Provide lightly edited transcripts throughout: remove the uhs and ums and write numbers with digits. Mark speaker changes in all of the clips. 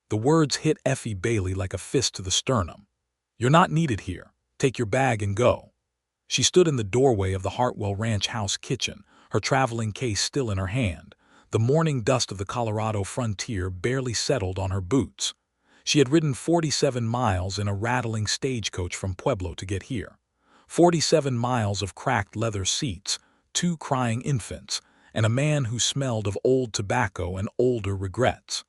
Speaker 1: The words hit Effie Bailey like a fist to the sternum. "You're not needed here. Take your bag and go." She stood in the doorway of the Hartwell Ranch house kitchen, her traveling case still in her hand. The morning dust of the Colorado frontier barely settled on her boots. She had ridden 47 miles in a rattling stagecoach from Pueblo to get here. 47 miles of cracked leather seats, 2 crying infants, and a man who smelled of old tobacco and older regrets.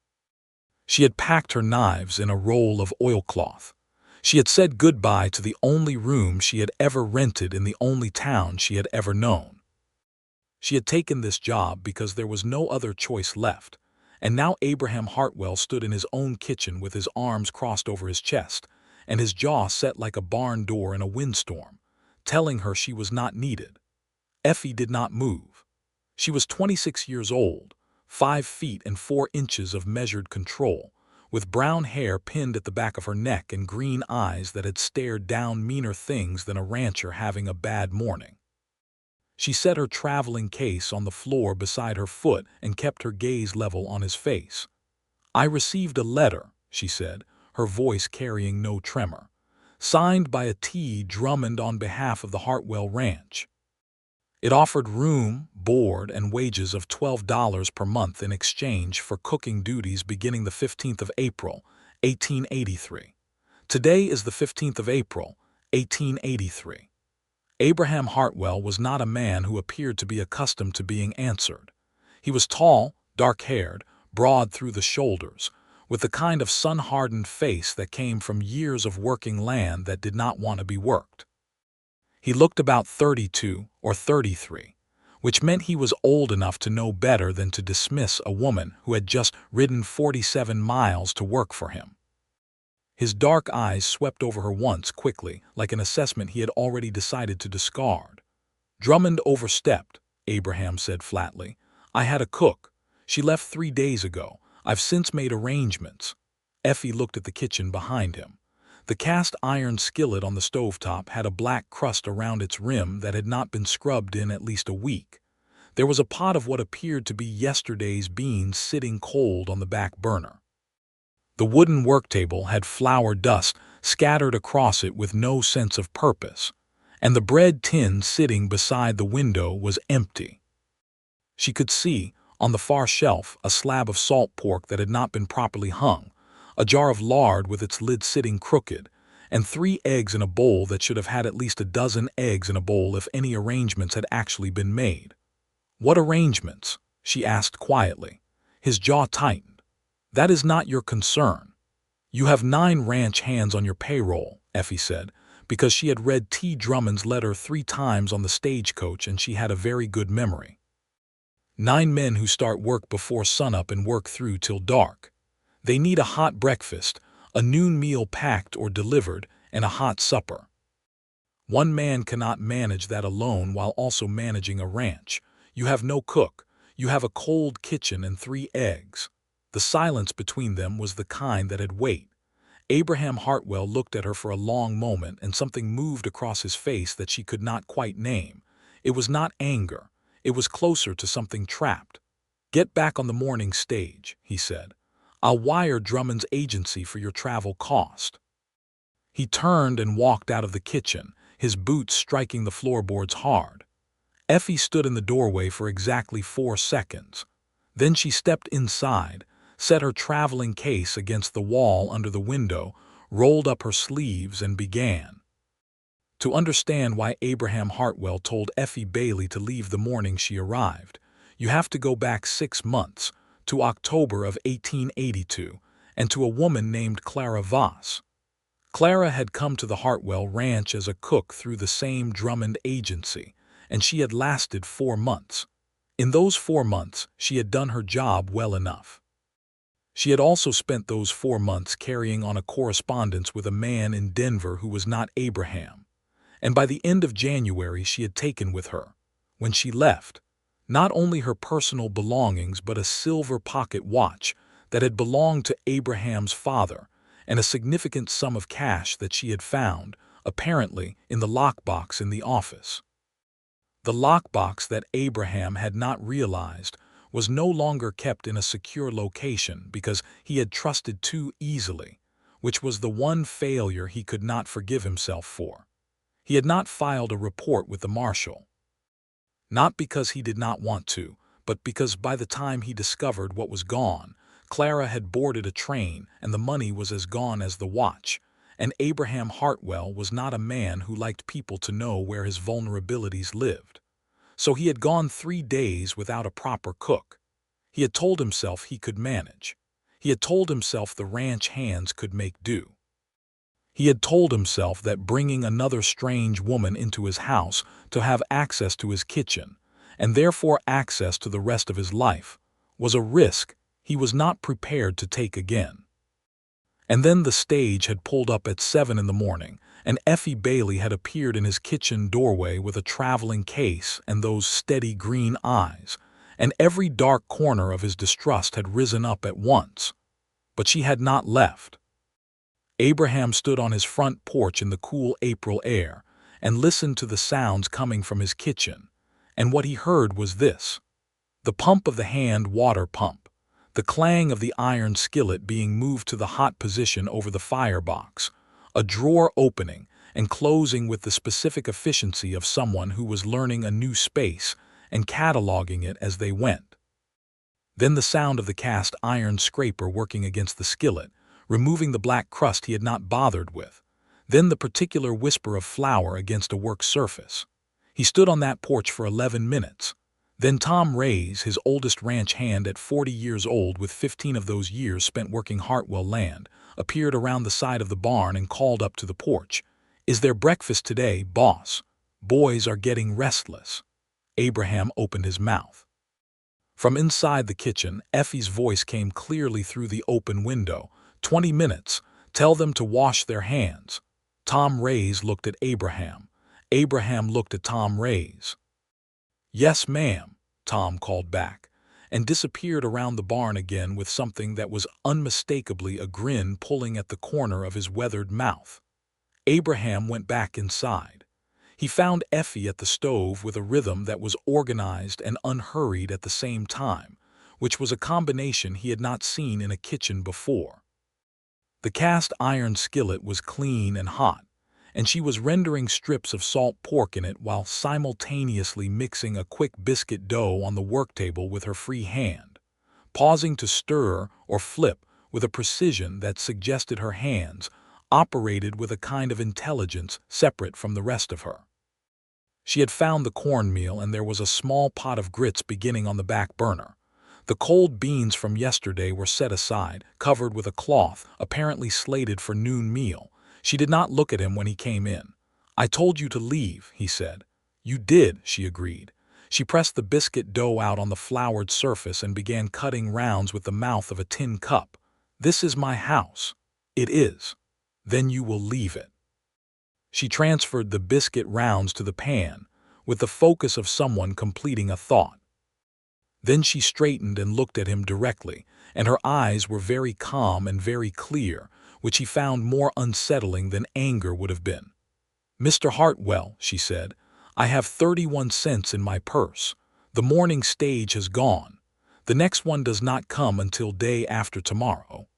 Speaker 1: She had packed her knives in a roll of oilcloth. She had said goodbye to the only room she had ever rented in the only town she had ever known. She had taken this job because there was no other choice left, and now Abraham Hartwell stood in his own kitchen with his arms crossed over his chest, and his jaw set like a barn door in a windstorm, telling her she was not needed. Effie did not move. She was 26 years old, 5 feet and 4 inches of measured control, with brown hair pinned at the back of her neck and green eyes that had stared down meaner things than a rancher having a bad morning. She set her traveling case on the floor beside her foot and kept her gaze level on his face. "I received a letter," she said, her voice carrying no tremor, "signed by a T. Drummond on behalf of the Hartwell Ranch. It offered room, board, and wages of $12 per month in exchange for cooking duties beginning the 15th of April, 1883. Today is the 15th of April, 1883. Abraham Hartwell was not a man who appeared to be accustomed to being answered. He was tall, dark-haired, broad through the shoulders, with the kind of sun-hardened face that came from years of working land that did not want to be worked. He looked about 32 or 33, which meant he was old enough to know better than to dismiss a woman who had just ridden 47 miles to work for him. His dark eyes swept over her once quickly, like an assessment he had already decided to discard. "Drummond overstepped," Abraham said flatly. "I had a cook. She left 3 days ago. I've since made arrangements." Effie looked at the kitchen behind him. The cast-iron skillet on the stovetop had a black crust around its rim that had not been scrubbed in at least a week. There was a pot of what appeared to be yesterday's beans sitting cold on the back burner. The wooden work table had flour dust scattered across it with no sense of purpose, and the bread tin sitting beside the window was empty. She could see, on the far shelf, a slab of salt pork that had not been properly hung, a jar of lard with its lid sitting crooked, and 3 eggs in a bowl that should have had at least a dozen eggs in a bowl if any arrangements had actually been made. "What arrangements?" she asked quietly. His jaw tightened. "That is not your concern." "You have 9 ranch hands on your payroll," Effie said, because she had read T. Drummond's letter 3 times on the stagecoach and she had a very good memory. 9 men who start work before sunup and work through till dark. They need a hot breakfast, a noon meal packed or delivered, and a hot supper. One man cannot manage that alone while also managing a ranch. You have no cook. You have a cold kitchen and 3 eggs. The silence between them was the kind that had weight. Abraham Hartwell looked at her for a long moment, and something moved across his face that she could not quite name. It was not anger. It was closer to something trapped. "Get back on the morning stage," he said. "I'll wire Drummond's agency for your travel cost." He turned and walked out of the kitchen, his boots striking the floorboards hard. Effie stood in the doorway for exactly 4 seconds. Then she stepped inside, set her traveling case against the wall under the window, rolled up her sleeves, and began. To understand why Abraham Hartwell told Effie Bailey to leave the morning she arrived, you have to go back 6 months, to October of 1882, and to a woman named Clara Voss. Clara had come to the Hartwell Ranch as a cook through the same Drummond agency, and she had lasted 4 months. In those 4 months, she had done her job well enough. She had also spent those 4 months carrying on a correspondence with a man in Denver who was not Abraham, and by the end of January she had taken with her, when she left, not only her personal belongings but a silver pocket watch that had belonged to Abraham's father and a significant sum of cash that she had found, apparently, in the lockbox in the office. The lockbox that Abraham had not realized was no longer kept in a secure location because he had trusted too easily, which was the one failure he could not forgive himself for. He had not filed a report with the marshal. Not because he did not want to, but because by the time he discovered what was gone, Clara had boarded a train and the money was as gone as the watch, and Abraham Hartwell was not a man who liked people to know where his vulnerabilities lived. So he had gone 3 days without a proper cook. He had told himself he could manage. He had told himself the ranch hands could make do. He had told himself that bringing another strange woman into his house to have access to his kitchen, and therefore access to the rest of his life, was a risk he was not prepared to take again. And then the stage had pulled up at 7 in the morning, and Effie Bailey had appeared in his kitchen doorway with a traveling case and those steady green eyes, and every dark corner of his distrust had risen up at once. But she had not left. Abraham stood on his front porch in the cool April air and listened to the sounds coming from his kitchen, and what he heard was this: the pump of the hand water pump, the clang of the iron skillet being moved to the hot position over the firebox, a drawer opening and closing with the specific efficiency of someone who was learning a new space and cataloging it as they went. Then the sound of the cast iron scraper working against the skillet, removing the black crust he had not bothered with. Then the particular whisper of flour against a work surface. He stood on that porch for 11 minutes. Then Tom Ray's, his oldest ranch hand at 40 years old with 15 of those years spent working Hartwell land, appeared around the side of the barn and called up to the porch. "Is there breakfast today, boss? Boys are getting restless." Abraham opened his mouth. From inside the kitchen, Effie's voice came clearly through the open window. 20 minutes. Tell them to wash their hands." Tom Ray's looked at Abraham. Abraham looked at Tom Ray's. "Yes, ma'am," Tom called back, and disappeared around the barn again with something that was unmistakably a grin pulling at the corner of his weathered mouth. Abraham went back inside. He found Effie at the stove with a rhythm that was organized and unhurried at the same time, which was a combination he had not seen in a kitchen before. The cast iron skillet was clean and hot, and she was rendering strips of salt pork in it while simultaneously mixing a quick biscuit dough on the work table with her free hand, pausing to stir or flip with a precision that suggested her hands operated with a kind of intelligence separate from the rest of her. She had found the cornmeal, and there was a small pot of grits beginning on the back burner. The cold beans from yesterday were set aside, covered with a cloth, apparently slated for noon meal. She did not look at him when he came in. "I told you to leave," he said. "You did," she agreed. She pressed the biscuit dough out on the floured surface and began cutting rounds with the mouth of a tin cup. "This is my house." "It is." "Then you will leave it." She transferred the biscuit rounds to the pan, with the focus of someone completing a thought. Then she straightened and looked at him directly, and her eyes were very calm and very clear, which he found more unsettling than anger would have been. "Mr. Hartwell," she said, "I have 31 cents in my purse. The morning stage has gone. The next one does not come until day after tomorrow.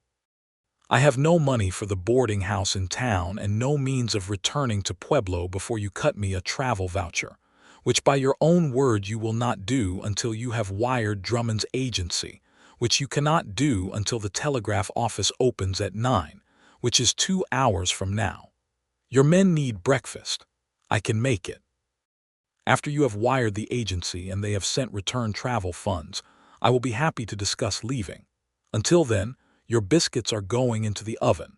Speaker 1: I have no money for the boarding house in town and no means of returning to Pueblo before you cut me a travel voucher, which by your own word you will not do until you have wired Drummond's agency, which you cannot do until the telegraph office opens at 9, which is 2 hours from now. Your men need breakfast. I can make it. After you have wired the agency and they have sent return travel funds, I will be happy to discuss leaving. Until then, your biscuits are going into the oven."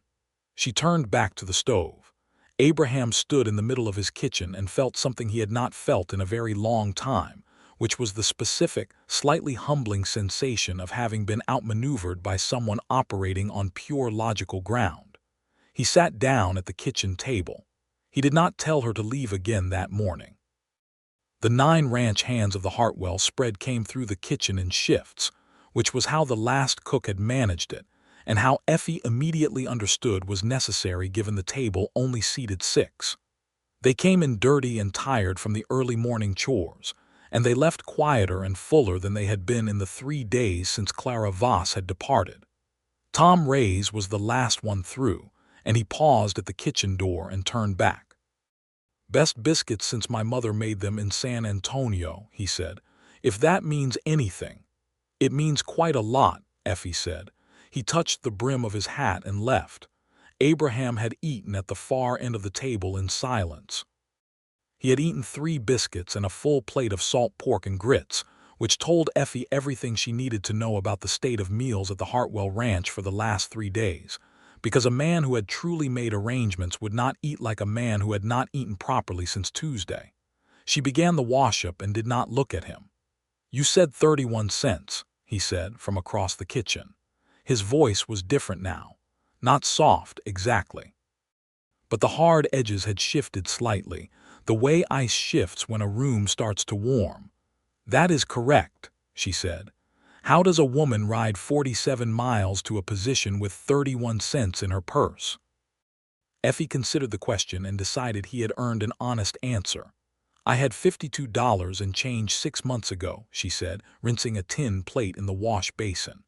Speaker 1: She turned back to the stove. Abraham stood in the middle of his kitchen and felt something he had not felt in a very long time, which was the specific, slightly humbling sensation of having been outmaneuvered by someone operating on pure logical ground. He sat down at the kitchen table. He did not tell her to leave again that morning. The 9 ranch hands of the Hartwell spread came through the kitchen in shifts, which was how the last cook had managed it, and how Effie immediately understood was necessary given the table only seated 6. They came in dirty and tired from the early morning chores, and they left quieter and fuller than they had been in the 3 days since Clara Voss had departed. Tom Ray's was the last one through, and he paused at the kitchen door and turned back. "Best biscuits since my mother made them in San Antonio," he said. "If that means anything." "It means quite a lot," Effie said. He touched the brim of his hat and left. Abraham had eaten at the far end of the table in silence. He had eaten 3 biscuits and a full plate of salt pork and grits, which told Effie everything she needed to know about the state of meals at the Hartwell Ranch for the last 3 days, because a man who had truly made arrangements would not eat like a man who had not eaten properly since Tuesday. She began the wash-up and did not look at him. "You said 31 cents, he said from across the kitchen. His voice was different now. Not soft, exactly. But the hard edges had shifted slightly, the way ice shifts when a room starts to warm. "That is correct," she said. "How does a woman ride 47 miles to a position with 31 cents in her purse?" Effie considered the question and decided he had earned an honest answer. "I had $52 and change 6 months ago," she said, rinsing a tin plate in the wash basin.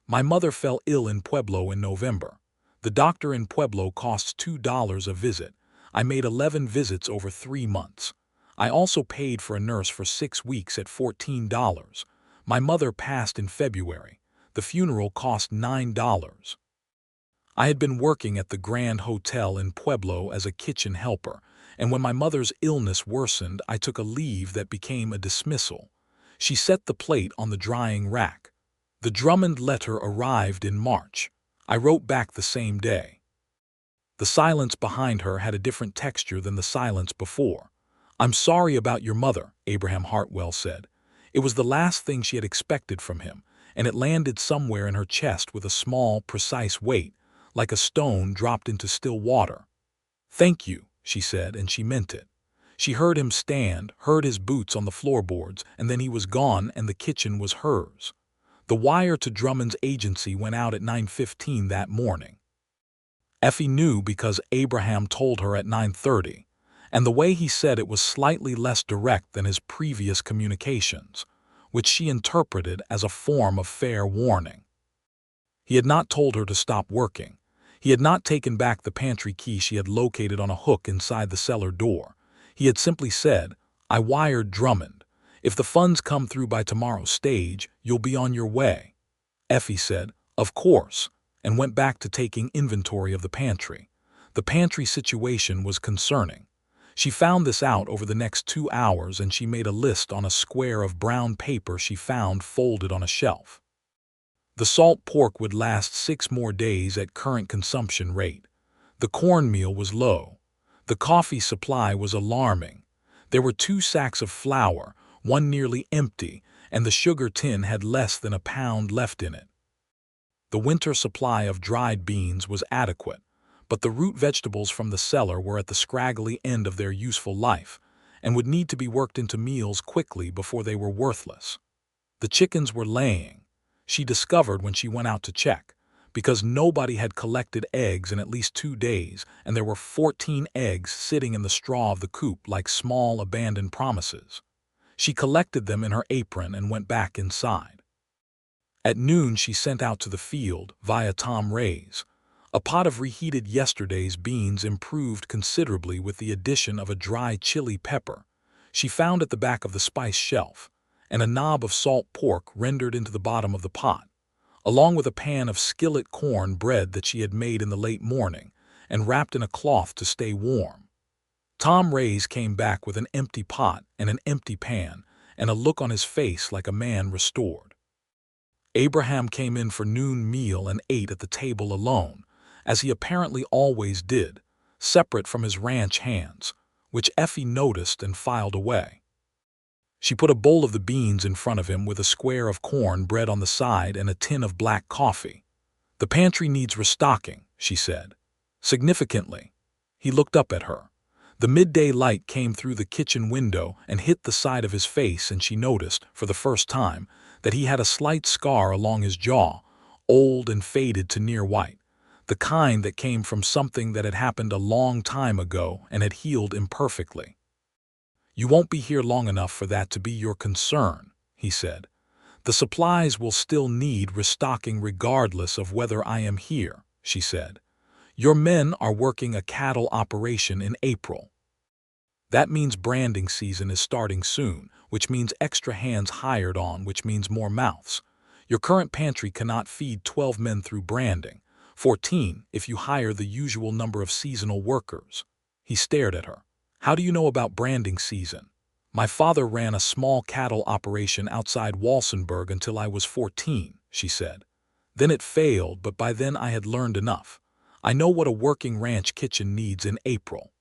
Speaker 1: "My mother fell ill in Pueblo in November. The doctor in Pueblo costs $2 a visit. I made 11 visits over 3 months. I also paid for a nurse for 6 weeks at $14. My mother passed in February. The funeral cost $9. I had been working at the Grand Hotel in Pueblo as a kitchen helper, and when my mother's illness worsened, I took a leave that became a dismissal." She set the plate on the drying rack. "The Drummond letter arrived in March. I wrote back the same day." The silence behind her had a different texture than the silence before. "I'm sorry about your mother," Abraham Hartwell said. It was the last thing she had expected from him, and it landed somewhere in her chest with a small, precise weight, like a stone dropped into still water. "Thank you," she said, and she meant it. She heard him stand, heard his boots on the floorboards, and then he was gone and the kitchen was hers. The wire to Drummond's agency went out at 9:15 that morning. Effie knew because Abraham told her at 9:30, and the way he said it was slightly less direct than his previous communications, which she interpreted as a form of fair warning. He had not told her to stop working. He had not taken back the pantry key she had located on a hook inside the cellar door. He had simply said, "I wired Drummond. If the funds come through by tomorrow's stage, you'll be on your way." Effie said, "Of course," and went back to taking inventory of the pantry. The pantry situation was concerning. She found this out over the next 2 hours, and she made a list on a square of brown paper she found folded on a shelf. The salt pork would last 6 more days at current consumption rate. The cornmeal was low. The coffee supply was alarming. There were 2 sacks of flour, one nearly empty, and the sugar tin had less than a pound left in it. The winter supply of dried beans was adequate, but the root vegetables from the cellar were at the scraggly end of their useful life, and would need to be worked into meals quickly before they were worthless. The chickens were laying, she discovered when she went out to check, because nobody had collected eggs in at least 2 days, and there were 14 eggs sitting in the straw of the coop like small abandoned promises. She collected them in her apron and went back inside. At noon she sent out to the field, via Tom Ray's. A pot of reheated yesterday's beans improved considerably with the addition of a dry chili pepper she found at the back of the spice shelf, and a knob of salt pork rendered into the bottom of the pot, along with a pan of skillet corn bread that she had made in the late morning and wrapped in a cloth to stay warm. Tom Ray's came back with an empty pot and an empty pan and a look on his face like a man restored. Abraham came in for noon meal and ate at the table alone, as he apparently always did, separate from his ranch hands, which Effie noticed and filed away. She put a bowl of the beans in front of him with a square of corn bread on the side and a tin of black coffee. "The pantry needs restocking," she said, significantly. He looked up at her. The midday light came through the kitchen window and hit the side of his face, and she noticed, for the first time, that he had a slight scar along his jaw, old and faded to near white, the kind that came from something that had happened a long time ago and had healed imperfectly. "You won't be here long enough for that to be your concern," he said. "The supplies will still need restocking regardless of whether I am here," she said. "Your men are working a cattle operation in April. That means branding season is starting soon, which means extra hands hired on, which means more mouths. Your current pantry cannot feed 12 men through branding, 14 if you hire the usual number of seasonal workers." He stared at her. "How do you know about branding season?" "My father ran a small cattle operation outside Walsenburg until I was 14, she said. "Then it failed, but by then I had learned enough. I know what a working ranch kitchen needs in April."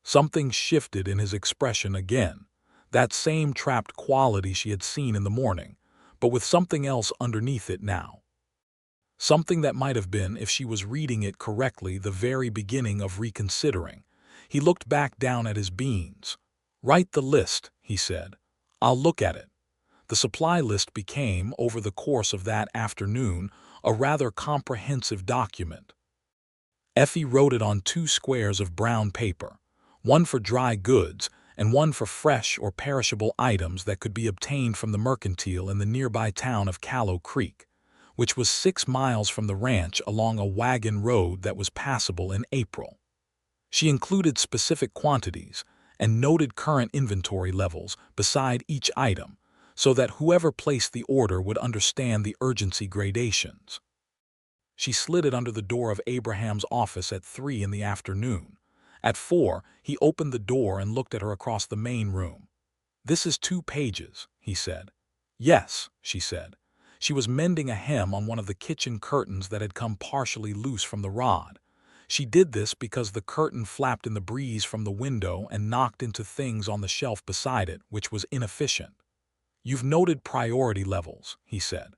Speaker 1: Something shifted in his expression again, that same trapped quality she had seen in the morning, but with something else underneath it now. Something that might have been, if she was reading it correctly, the very beginning of reconsidering. He looked back down at his beans. "Write the list," he said. "I'll look at it." The supply list became, over the course of that afternoon, a rather comprehensive document. Effie wrote it on 2 squares of brown paper, one for dry goods and one for fresh or perishable items that could be obtained from the mercantile in the nearby town of Callow Creek, which was 6 miles from the ranch along a wagon road that was passable in April. She included specific quantities and noted current inventory levels beside each item so that whoever placed the order would understand the urgency gradations. She slid it under the door of Abraham's office at 3 in the afternoon. At 4, he opened the door and looked at her across the main room. "This is 2 pages, he said. "Yes," she said. She was mending a hem on one of the kitchen curtains that had come partially loose from the rod. She did this because the curtain flapped in the breeze from the window and knocked into things on the shelf beside it, which was inefficient. "You've noted priority levels," he said.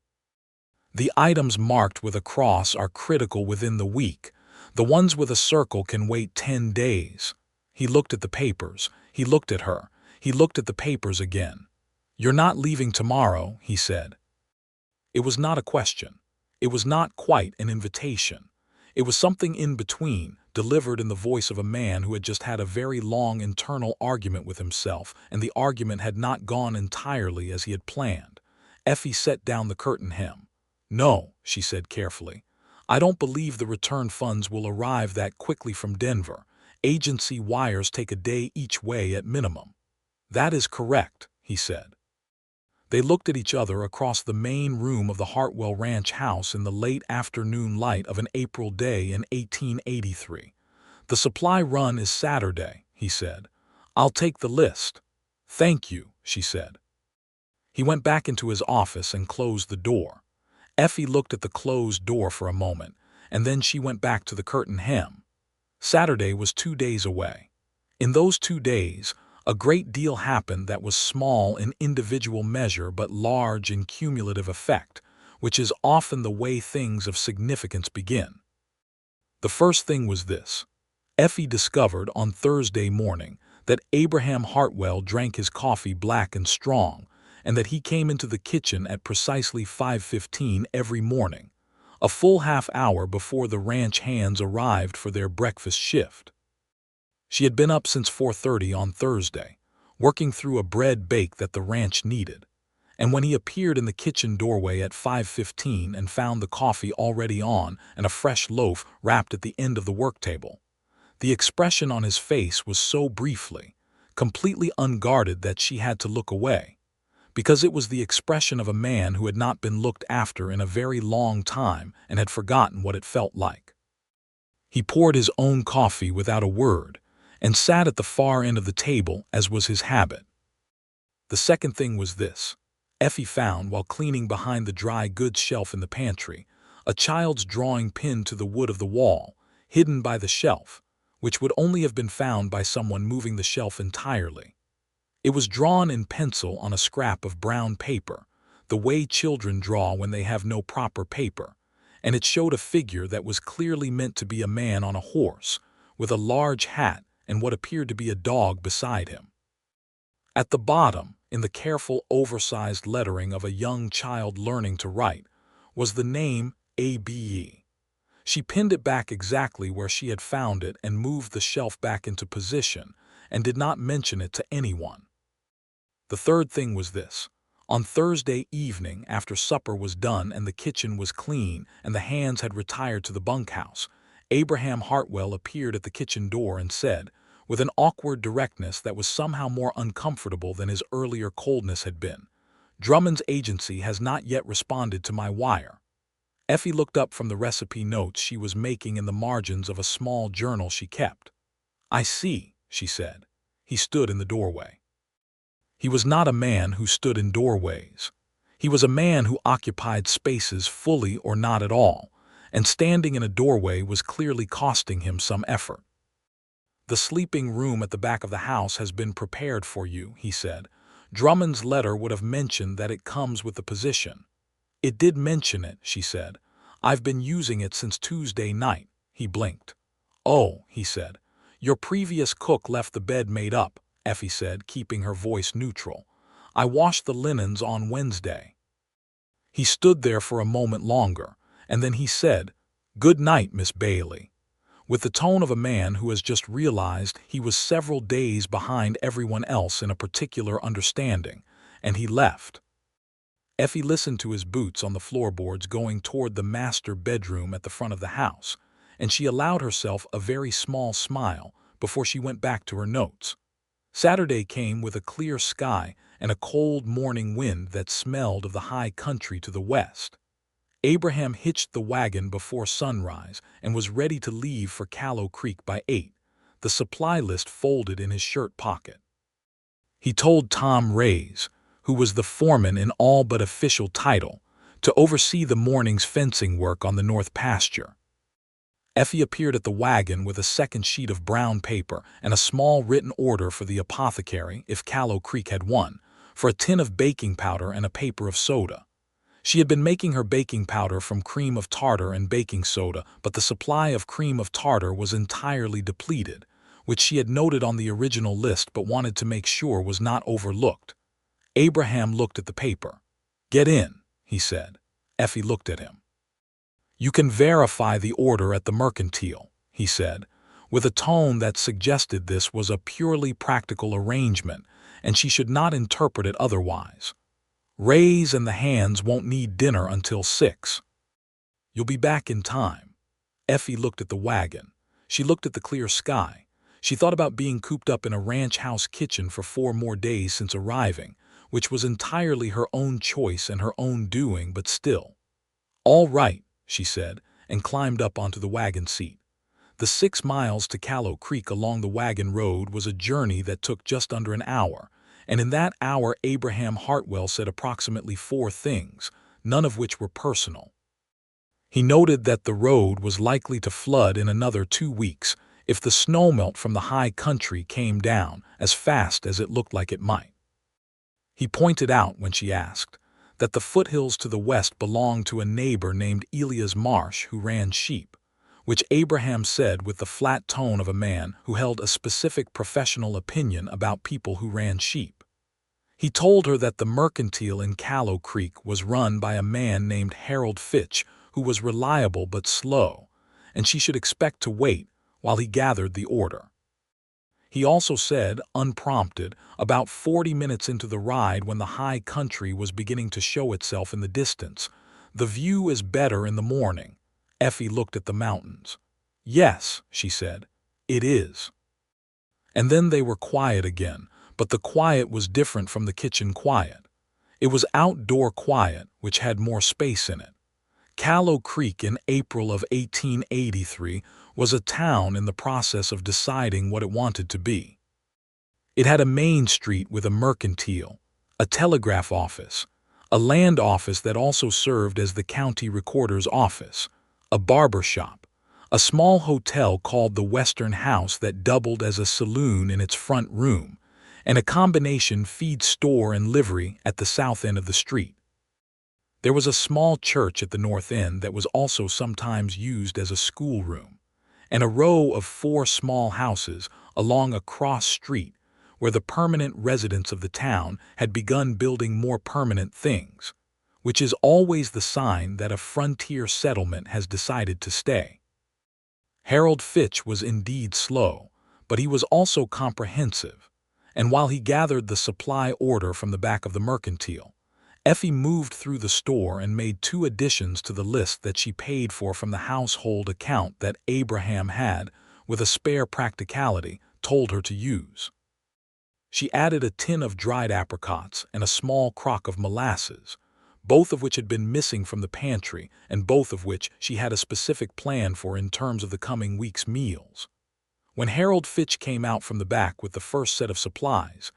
Speaker 1: "The items marked with a cross are critical within the week. The ones with a circle can wait 10 days. He looked at the papers. He looked at her. He looked at the papers again. "You're not leaving tomorrow," he said. It was not a question. It was not quite an invitation. It was something in between, delivered in the voice of a man who had just had a very long internal argument with himself, and the argument had not gone entirely as he had planned. Effie set down the curtain hem. "No," she said carefully. "I don't believe the return funds will arrive that quickly from Denver. Agency wires take a day each way at minimum." "That is correct," he said. They looked at each other across the main room of the Hartwell Ranch house in the late afternoon light of an April day in 1883. "The supply run is Saturday," he said. "I'll take the list." "Thank you," she said. He went back into his office and closed the door. Effie looked at the closed door for a moment, and then she went back to the curtain hem. Saturday was 2 days away. In those 2 days, a great deal happened that was small in individual measure but large in cumulative effect, which is often the way things of significance begin. The first thing was this. Effie discovered on Thursday morning that Abraham Hartwell drank his coffee black and strong, and that he came into the kitchen at precisely 5:15 every morning, a full half-hour before the ranch hands arrived for their breakfast shift. She had been up since 4:30 on Thursday, working through a bread bake that the ranch needed, and when he appeared in the kitchen doorway at 5:15 and found the coffee already on and a fresh loaf wrapped at the end of the work table, the expression on his face was so completely unguarded that she had to look away, because it was the expression of a man who had not been looked after in a very long time and had forgotten what it felt like. He poured his own coffee without a word and sat at the far end of the table as was his habit. The second thing was this. Effie found, while cleaning behind the dry goods shelf in the pantry, a child's drawing pinned to the wood of the wall, hidden by the shelf, which would only have been found by someone moving the shelf entirely. It was drawn in pencil on a scrap of brown paper, the way children draw when they have no proper paper, and it showed a figure that was clearly meant to be a man on a horse, with a large hat and what appeared to be a dog beside him. At the bottom, in the careful, oversized lettering of a young child learning to write, was the name ABE. She pinned it back exactly where she had found it and moved the shelf back into position, and did not mention it to anyone. The third thing was this. On Thursday evening, after supper was done and the kitchen was clean and the hands had retired to the bunkhouse, Abraham Hartwell appeared at the kitchen door and said, with an awkward directness that was somehow more uncomfortable than his earlier coldness had been, "Drummond's agency has not yet responded to my wire." Effie looked up from the recipe notes she was making in the margins of a small journal she kept. "I see," she said. He stood in the doorway. He was not a man who stood in doorways. He was a man who occupied spaces fully or not at all, and standing in a doorway was clearly costing him some effort. "The sleeping room at the back of the house has been prepared for you," he said. "Drummond's letter would have mentioned that it comes with the position." "It did mention it," she said. "I've been using it since Tuesday night." He blinked. "Oh," he said. "Your previous cook left the bed made up," Effie said, keeping her voice neutral. "I washed the linens on Wednesday." He stood there for a moment longer, and then he said, "Good night, Miss Bailey," with the tone of a man who has just realized he was several days behind everyone else in a particular understanding, and he left. Effie listened to his boots on the floorboards going toward the master bedroom at the front of the house, and she allowed herself a very small smile before she went back to her notes. Saturday came with a clear sky and a cold morning wind that smelled of the high country to the west. Abraham hitched the wagon before sunrise and was ready to leave for Callow Creek by 8, the supply list folded in his shirt pocket. He told Tom Rays, who was the foreman in all but official title, to oversee the morning's fencing work on the north pasture. Effie appeared at the wagon with a second sheet of brown paper and a small written order for the apothecary, if Callow Creek had one, for a tin of baking powder and a paper of soda. She had been making her baking powder from cream of tartar and baking soda, but the supply of cream of tartar was entirely depleted, which she had noted on the original list but wanted to make sure was not overlooked. Abraham looked at the paper. "Get in," he said. Effie looked at him. "You can verify the order at the mercantile," he said, with a tone that suggested this was a purely practical arrangement, and she should not interpret it otherwise. "Rays and the hands won't need dinner until 6. You'll be back in time." Effie looked at the wagon. She looked at the clear sky. She thought about being cooped up in a ranch house kitchen for 4 more days since arriving, which was entirely her own choice and her own doing, but still. "All right," she said, and climbed up onto the wagon seat. The 6 miles to Callow Creek along the wagon road was a journey that took just under an hour, and in that hour Abraham Hartwell said approximately 4 things, none of which were personal. He noted that the road was likely to flood in another 2 weeks if the snowmelt from the high country came down as fast as it looked like it might. He pointed out, when she asked, that the foothills to the west belonged to a neighbor named Elias Marsh who ran sheep, which Abraham said with the flat tone of a man who held a specific professional opinion about people who ran sheep. He told her that the mercantile in Callow Creek was run by a man named Harold Fitch, who was reliable but slow, and she should expect to wait while he gathered the order. He also said, unprompted, about 40 minutes into the ride when the high country was beginning to show itself in the distance, "The view is better in the morning." Effie looked at the mountains. "Yes," she said, "it is." And then they were quiet again, but the quiet was different from the kitchen quiet. It was outdoor quiet, which had more space in it. Callow Creek in April of 1883 was a town in the process of deciding what it wanted to be. It had a main street with a mercantile, a telegraph office, a land office that also served as the county recorder's office, a barber shop, a small hotel called the Western House that doubled as a saloon in its front room, and a combination feed store and livery at the south end of the street. There was a small church at the north end that was also sometimes used as a schoolroom, and a row of 4 small houses along a cross street where the permanent residents of the town had begun building more permanent things, which is always the sign that a frontier settlement has decided to stay. Harold Fitch was indeed slow, but he was also comprehensive. And while he gathered the supply order from the back of the mercantile, Effie moved through the store and made 2 additions to the list that she paid for from the household account that Abraham had, with a spare practicality, told her to use. She added a tin of dried apricots and a small crock of molasses, both of which had been missing from the pantry and both of which she had a specific plan for in terms of the coming week's meals. When Harold Fitch came out from the back with the first set of supplies,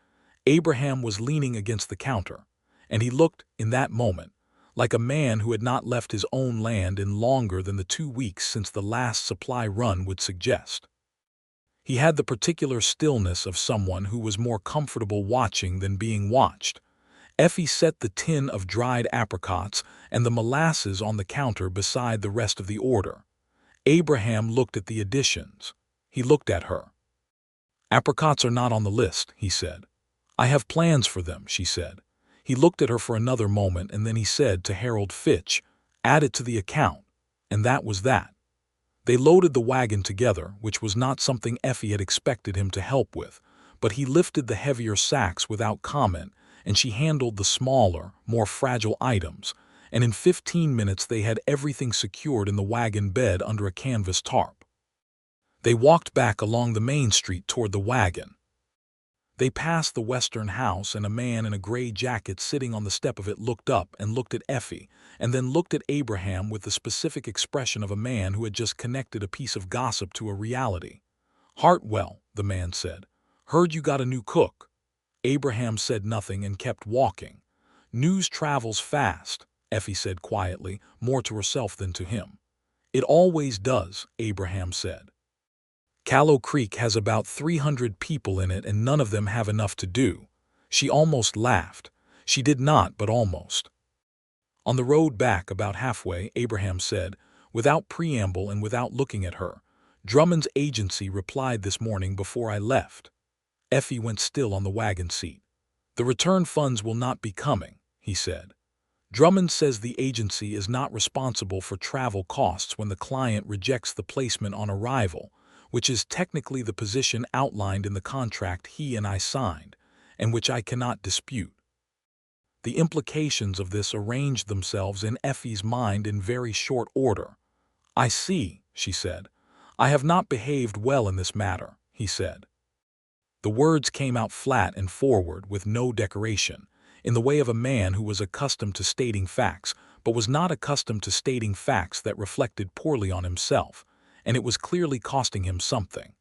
Speaker 1: Abraham was leaning against the counter, and he looked, in that moment, like a man who had not left his own land in longer than the 2 weeks since the last supply run would suggest. He had the particular stillness of someone who was more comfortable watching than being watched. Effie set the tin of dried apricots and the molasses on the counter beside the rest of the order. Abraham looked at the additions. He looked at her. "Apricots are not on the list," he said. "I have plans for them," she said. He looked at her for another moment, and then he said to Harold Fitch, "Add it to the account." And that was that. They loaded the wagon together, which was not something Effie had expected him to help with, but he lifted the heavier sacks without comment, and she handled the smaller, more fragile items, and in 15 minutes they had everything secured in the wagon bed under a canvas tarp. They walked back along the main street toward the wagon. They passed the western house, and a man in a gray jacket sitting on the step of it looked up and looked at Effie, and then looked at Abraham with the specific expression of a man who had just connected a piece of gossip to a reality. "Hartwell," the man said, "heard you got a new cook." Abraham said nothing and kept walking. "News travels fast," Effie said quietly, more to herself than to him. "It always does," Abraham said. "Callow Creek has about 300 people in it, and none of them have enough to do." She almost laughed. She did not, but almost. On the road back, about halfway, Abraham said, without preamble and without looking at her, "Drummond's agency replied this morning before I left." Effie went still on the wagon seat. "The return funds will not be coming," he said. "Drummond says the agency is not responsible for travel costs when the client rejects the placement on arrival, which is technically the position outlined in the contract he and I signed, and which I cannot dispute." The implications of this arranged themselves in Effie's mind in very short order. "I see," she said. "I have not behaved well in this matter," he said. The words came out flat and forward, with no decoration, in the way of a man who was accustomed to stating facts, but was not accustomed to stating facts that reflected poorly on himself, and it was clearly costing him something.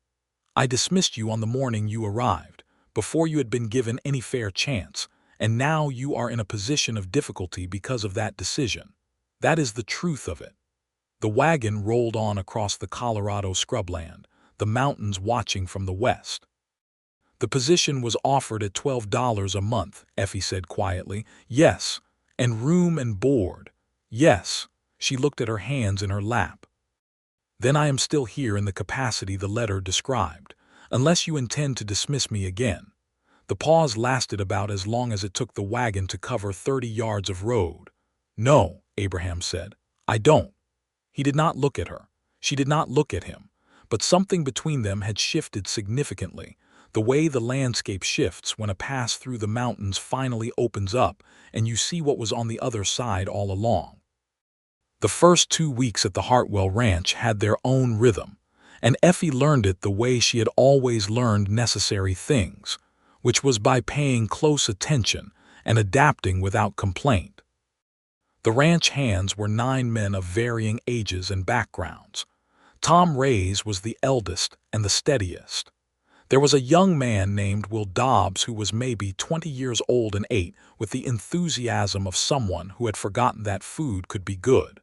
Speaker 1: "I dismissed you on the morning you arrived, before you had been given any fair chance, and now you are in a position of difficulty because of that decision. That is the truth of it." The wagon rolled on across the Colorado scrubland, the mountains watching from the west. "The position was offered at $12 a month," Effie said quietly. "Yes, and room and board. Yes." She looked at her hands in her lap. "Then I am still here in the capacity the letter described, unless you intend to dismiss me again." The pause lasted about as long as it took the wagon to cover 30 yards of road. "No," Abraham said, "I don't." He did not look at her. She did not look at him. But something between them had shifted significantly, the way the landscape shifts when a pass through the mountains finally opens up and you see what was on the other side all along. The first 2 weeks at the Hartwell Ranch had their own rhythm, and Effie learned it the way she had always learned necessary things, which was by paying close attention and adapting without complaint. The ranch hands were 9 men of varying ages and backgrounds. Tom Ray's was the eldest and the steadiest. There was a young man named Will Dobbs who was maybe 20 years old and ate with the enthusiasm of someone who had forgotten that food could be good.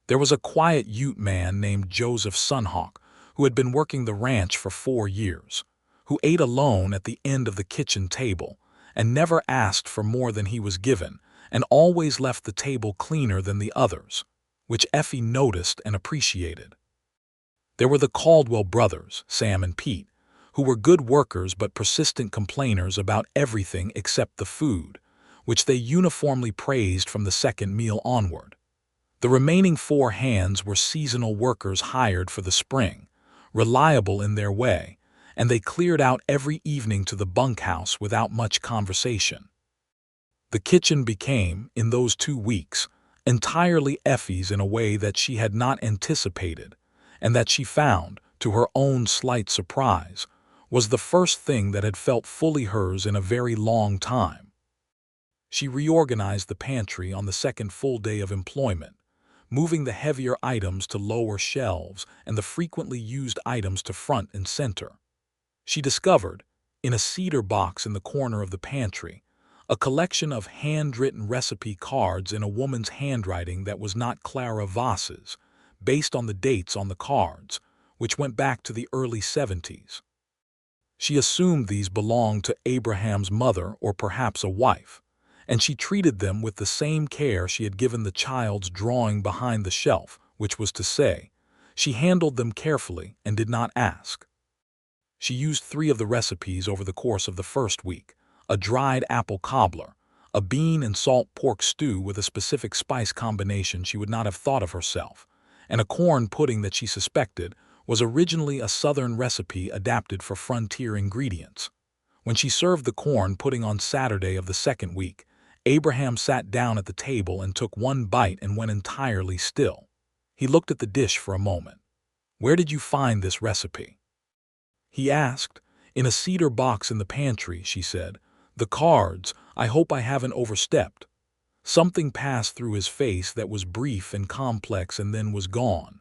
Speaker 1: There was a quiet Ute man named Joseph Sunhawk who had been working the ranch for 4 years, who ate alone at the end of the kitchen table and never asked for more than he was given, and always left the table cleaner than the others, which Effie noticed and appreciated. There were the Caldwell brothers, Sam and Pete, who were good workers but persistent complainers about everything except the food, which they uniformly praised from the second meal onward. The remaining 4 hands were seasonal workers hired for the spring, reliable in their way, and they cleared out every evening to the bunkhouse without much conversation. The kitchen became, in those 2 weeks, entirely Effie's in a way that she had not anticipated, and that she found, to her own slight surprise, was the first thing that had felt fully hers in a very long time. She reorganized the pantry on the second full day of employment, moving the heavier items to lower shelves and the frequently used items to front and center. She discovered, in a cedar box in the corner of the pantry, a collection of handwritten recipe cards in a woman's handwriting that was not Clara Voss's, based on the dates on the cards, which went back to the early 70s. She assumed these belonged to Abraham's mother or perhaps a wife, and she treated them with the same care she had given the child's drawing behind the shelf, which was to say, she handled them carefully and did not ask. She used 3 of the recipes over the course of the first week: a dried apple cobbler, a bean and salt pork stew with a specific spice combination she would not have thought of herself, and a corn pudding that she suspected was originally a southern recipe adapted for frontier ingredients. When she served the corn pudding on Saturday of the second week, Abraham sat down at the table and took 1 bite and went entirely still. He looked at the dish for a moment. "Where did you find this recipe?" he asked. "In a cedar box in the pantry," she said. "The cards, I hope I haven't overstepped." Something passed through his face that was brief and complex and then was gone.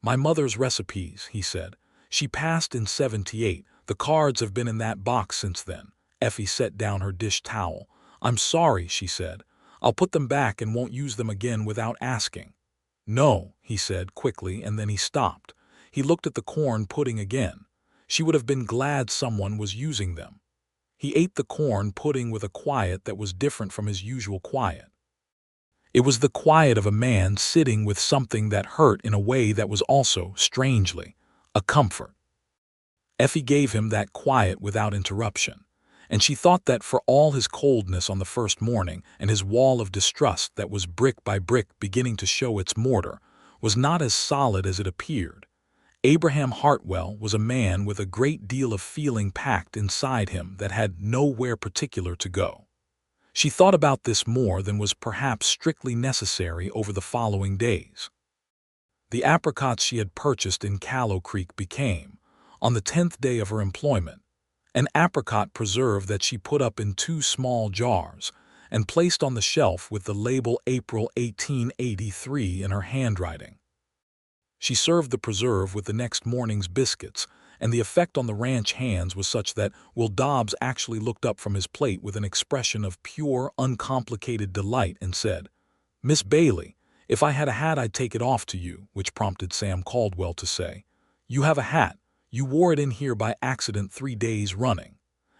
Speaker 1: "My mother's recipes," he said. "She passed in 78. The cards have been in that box since then." Effie set down her dish towel. "I'm sorry," she said. "I'll put them back and won't use them again without asking." "No," he said quickly, and then he stopped. He looked at the corn pudding again. She would have been glad someone was using them. He ate the corn pudding with a quiet that was different from his usual quiet. It was the quiet of a man sitting with something that hurt in a way that was also, strangely, a comfort. Effie gave him that quiet without interruption, and she thought that for all his coldness on the first morning and his wall of distrust that was brick by brick beginning to show its mortar, was not as solid as it appeared, Abraham Hartwell was a man with a great deal of feeling packed inside him that had nowhere particular to go. She thought about this more than was perhaps strictly necessary over the following days. The apricots she had purchased in Callow Creek became, on the 10th day of her employment, an apricot preserve that she put up in 2 small jars and placed on the shelf with the label April 1883 in her handwriting. She served the preserve with the next morning's biscuits, and the effect on the ranch hands was such that Will Dobbs actually looked up from his plate with an expression of pure, uncomplicated delight and said, "Miss Bailey, if I had a hat I'd take it off to you," which prompted Sam Caldwell to say, "You have a hat. You wore it in here by accident 3 days running."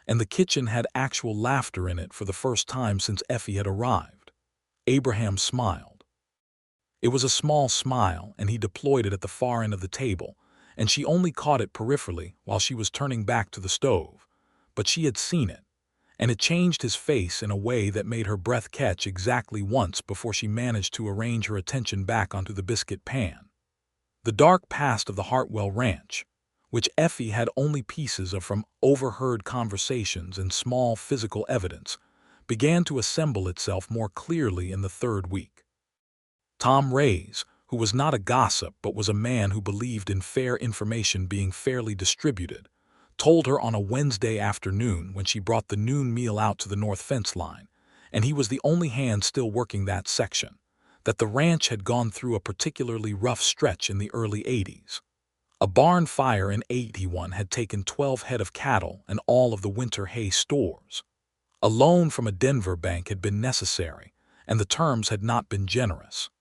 Speaker 1: And the kitchen had actual laughter in it for the first time since Effie had arrived. Abraham smiled. It was a small smile, and he deployed it at the far end of the table, and she only caught it peripherally while she was turning back to the stove. But she had seen it, and it changed his face in a way that made her breath catch exactly once before she managed to arrange her attention back onto the biscuit pan. The dark past of the Hartwell Ranch, which Effie had only pieces of from overheard conversations and small physical evidence, began to assemble itself more clearly in the 3rd week. Tom Rays, who was not a gossip but was a man who believed in fair information being fairly distributed, told her on a Wednesday afternoon when she brought the noon meal out to the north fence line, and he was the only hand still working that section, that the ranch had gone through a particularly rough stretch in the early 80s. A barn fire in 81 had taken 12 head of cattle and all of the winter hay stores. A loan from a Denver bank had been necessary, and the terms had not been generous.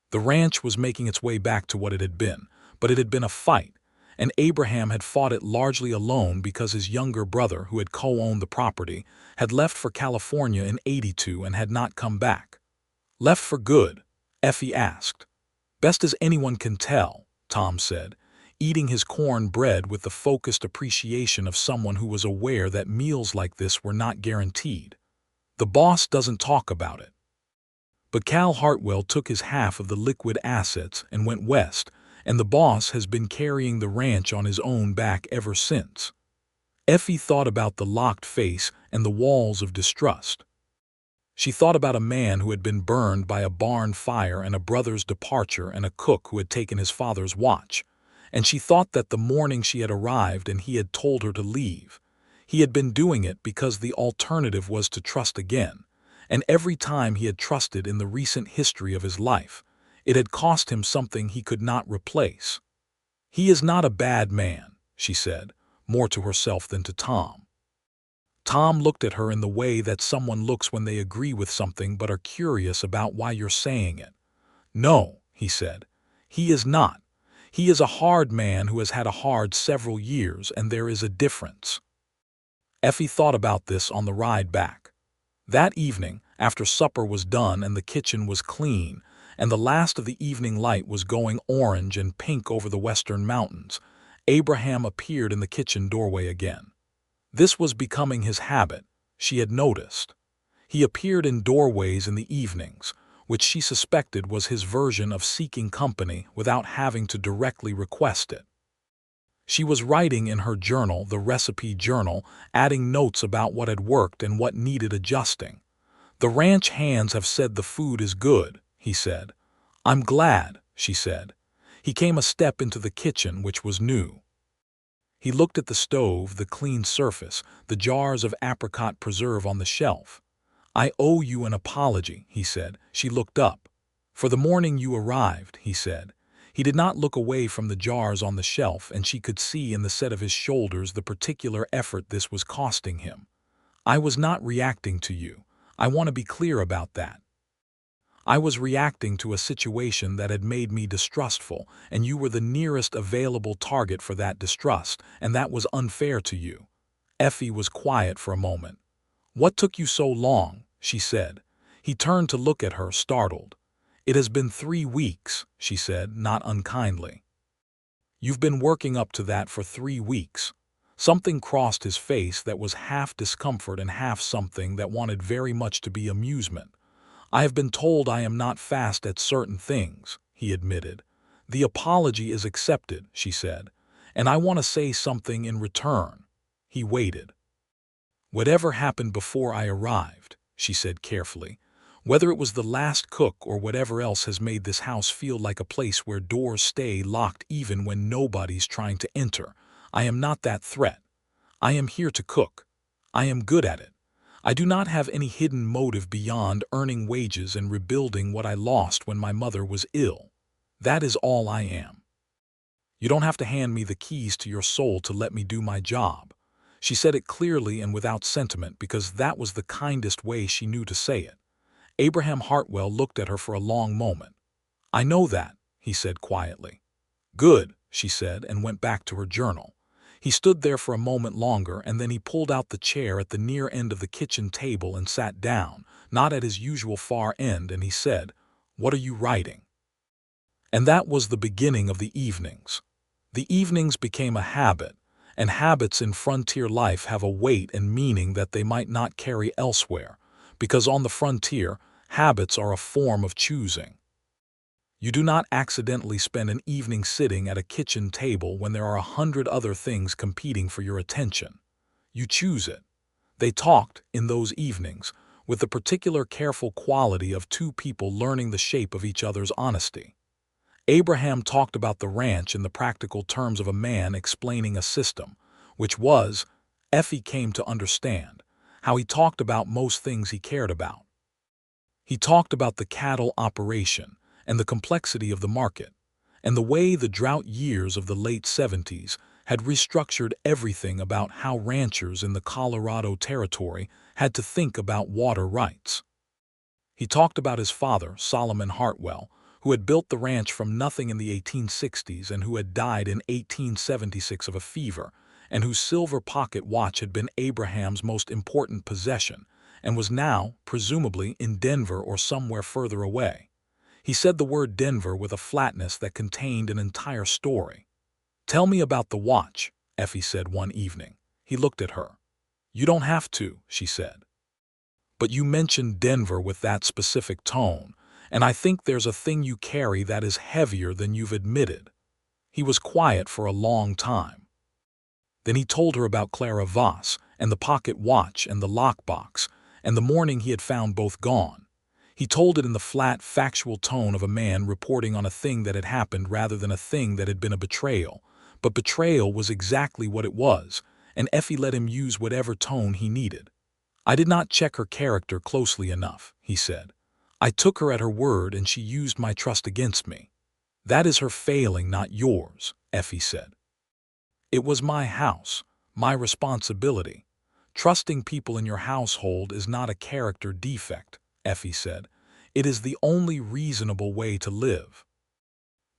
Speaker 1: The ranch was making its way back to what it had been, but it had been a fight, and Abraham had fought it largely alone because his younger brother, who had co-owned the property, had left for California in 82 and had not come back. "Left for good?" Effie asked. "Best as anyone can tell," Tom said, eating his corn bread with the focused appreciation of someone who was aware that meals like this were not guaranteed. "The boss doesn't talk about it." But Cal Hartwell took his half of the liquid assets and went west, and the boss has been carrying the ranch on his own back ever since. Effie thought about the locked face and the walls of distrust. She thought about a man who had been burned by a barn fire and a brother's departure and a cook who had taken his father's watch. And she thought that the morning she had arrived and he had told her to leave, he had been doing it because the alternative was to trust again. And every time he had trusted in the recent history of his life, it had cost him something he could not replace. "He is not a bad man," she said, more to herself than to Tom. Tom looked at her in the way that someone looks when they agree with something but are curious about why you're saying it. "No," he said, "he is not. He is a hard man who has had a hard several years, and there is a difference." Effie thought about this on the ride back. That evening, after supper was done and the kitchen was clean, and the last of the evening light was going orange and pink over the western mountains, Abraham appeared in the kitchen doorway again. This was becoming his habit, she had noticed. He appeared in doorways in the evenings, which she suspected was his version of seeking company without having to directly request it. She was writing in her journal, the recipe journal, adding notes about what had worked and what needed adjusting. "The ranch hands have said the food is good," he said. "I'm glad," she said. He came a step into the kitchen, which was new. He looked at the stove, the clean surface, the jars of apricot preserve on the shelf. "I owe you an apology," he said. She looked up. "For the morning you arrived," he said. He did not look away from the jars on the shelf, and she could see in the set of his shoulders the particular effort this was costing him. "I was not reacting to you. I want to be clear about that. I was reacting to a situation that had made me distrustful, and you were the nearest available target for that distrust, and that was unfair to you." Effie was quiet for a moment. "What took you so long?" she said. He turned to look at her, startled. "It has been 3 weeks," she said, not unkindly. "You've been working up to that for 3 weeks." Something crossed his face that was half discomfort and half something that wanted very much to be amusement. "I have been told I am not fast at certain things," he admitted. "The apology is accepted," she said, "and I want to say something in return." He waited. "Whatever happened before I arrived," she said carefully, "whether it was the last cook or whatever else has made this house feel like a place where doors stay locked even when nobody's trying to enter, I am not that threat. I am here to cook. I am good at it. I do not have any hidden motive beyond earning wages and rebuilding what I lost when my mother was ill. That is all I am. You don't have to hand me the keys to your soul to let me do my job." She said it clearly and without sentiment because that was the kindest way she knew to say it. Abraham Hartwell looked at her for a long moment. "I know that," he said quietly. "Good," she said, and went back to her journal. He stood there for a moment longer, and then he pulled out the chair at the near end of the kitchen table and sat down, not at his usual far end, and he said, "What are you writing?" And that was the beginning of the evenings. The evenings became a habit, and habits in frontier life have a weight and meaning that they might not carry elsewhere, because on the frontier, habits are a form of choosing. You do not accidentally spend an evening sitting at a kitchen table when there are 100 other things competing for your attention. You choose it. They talked, in those evenings, with the particular careful quality of two people learning the shape of each other's honesty. Abraham talked about the ranch in the practical terms of a man explaining a system, which was, Effie came to understand, how he talked about most things he cared about. He talked about the cattle operation, and the complexity of the market, and the way the drought years of the late 70s had restructured everything about how ranchers in the Colorado Territory had to think about water rights. He talked about his father, Solomon Hartwell, who had built the ranch from nothing in the 1860s and who had died in 1876 of a fever, and whose silver pocket watch had been Abraham's most important possession, and was now, presumably, in Denver or somewhere further away. He said the word Denver with a flatness that contained an entire story. "Tell me about the watch," Effie said one evening. He looked at her. "You don't have to," she said. "But you mentioned Denver with that specific tone, and I think there's a thing you carry that is heavier than you've admitted." He was quiet for a long time. Then he told her about Clara Voss, and the pocket watch and the lockbox, and the morning he had found both gone. He told it in the flat, factual tone of a man reporting on a thing that had happened rather than a thing that had been a betrayal. But betrayal was exactly what it was, and Effie let him use whatever tone he needed. "I did not check her character closely enough," he said. "I took her at her word and she used my trust against me." "That is her failing, not yours," Effie said. "It was my house, my responsibility. Trusting people in your household is not a character defect," Effie said. "It is the only reasonable way to live."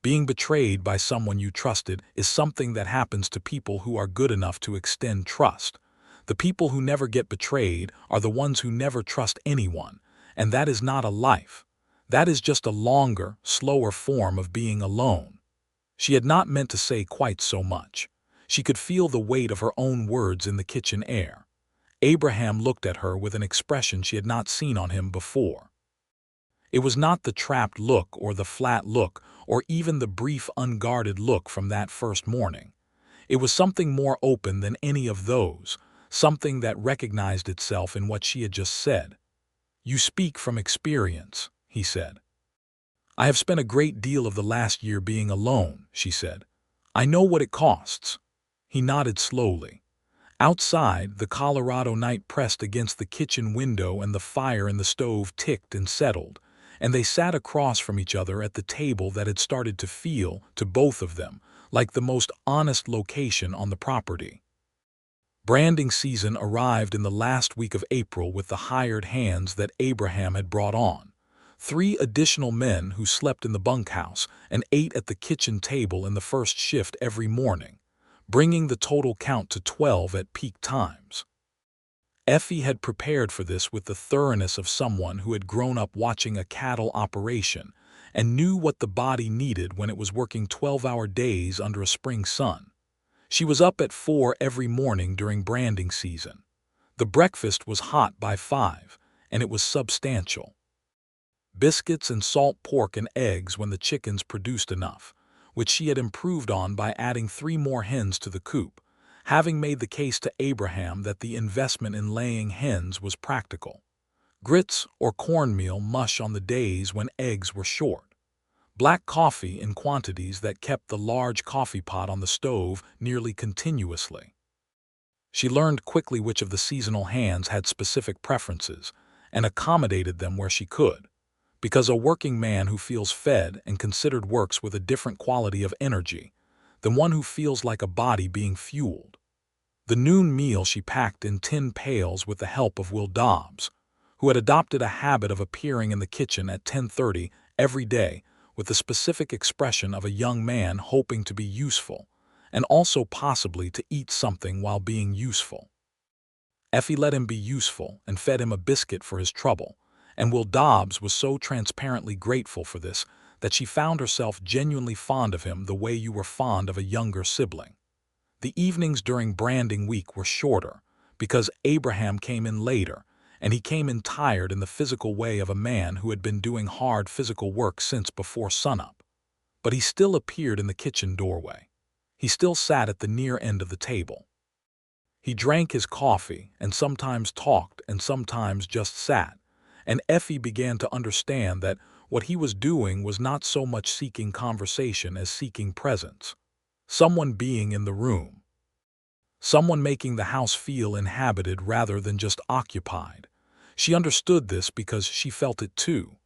Speaker 1: Being betrayed by someone you trusted is something that happens to people who are good enough to extend trust. The people who never get betrayed are the ones who never trust anyone, and that is not a life. That is just a longer, slower form of being alone. She had not meant to say quite so much. She could feel the weight of her own words in the kitchen air. Abraham looked at her with an expression she had not seen on him before. It was not the trapped look or the flat look or even the brief unguarded look from that first morning. It was something more open than any of those, something that recognized itself in what she had just said. "You speak from experience," he said. "I have spent a great deal of the last year being alone," she said. "I know what it costs." He nodded slowly. Outside, the Colorado night pressed against the kitchen window and the fire in the stove ticked and settled, and they sat across from each other at the table that had started to feel, to both of them, like the most honest location on the property. Branding season arrived in the last week of April with the hired hands that Abraham had brought on. 3 additional men who slept in the bunkhouse and ate at the kitchen table in the first shift every morning, bringing the total count to 12 at peak times. Effie had prepared for this with the thoroughness of someone who had grown up watching a cattle operation and knew what the body needed when it was working 12-hour days under a spring sun. She was up at 4 every morning during branding season. The breakfast was hot by 5, and it was substantial. Biscuits and salt pork and eggs when the chickens produced enough, which she had improved on by adding 3 more hens to the coop, having made the case to Abraham that the investment in laying hens was practical. Grits or cornmeal mush on the days when eggs were short. Black coffee in quantities that kept the large coffee pot on the stove nearly continuously. She learned quickly which of the seasonal hands had specific preferences and accommodated them where she could, because a working man who feels fed and considered works with a different quality of energy than one who feels like a body being fueled. The noon meal she packed in tin pails with the help of Will Dobbs, who had adopted a habit of appearing in the kitchen at 10:30 every day with the specific expression of a young man hoping to be useful, and also possibly to eat something while being useful. Effie let him be useful and fed him a biscuit for his trouble, and Will Dobbs was so transparently grateful for this that she found herself genuinely fond of him the way you were fond of a younger sibling. The evenings during branding week were shorter, because Abraham came in later, and he came in tired in the physical way of a man who had been doing hard physical work since before sunup. But he still appeared in the kitchen doorway. He still sat at the near end of the table. He drank his coffee and sometimes talked and sometimes just sat, and Effie began to understand that what he was doing was not so much seeking conversation as seeking presence. Someone being in the room. Someone making the house feel inhabited rather than just occupied. She understood this because she felt it too.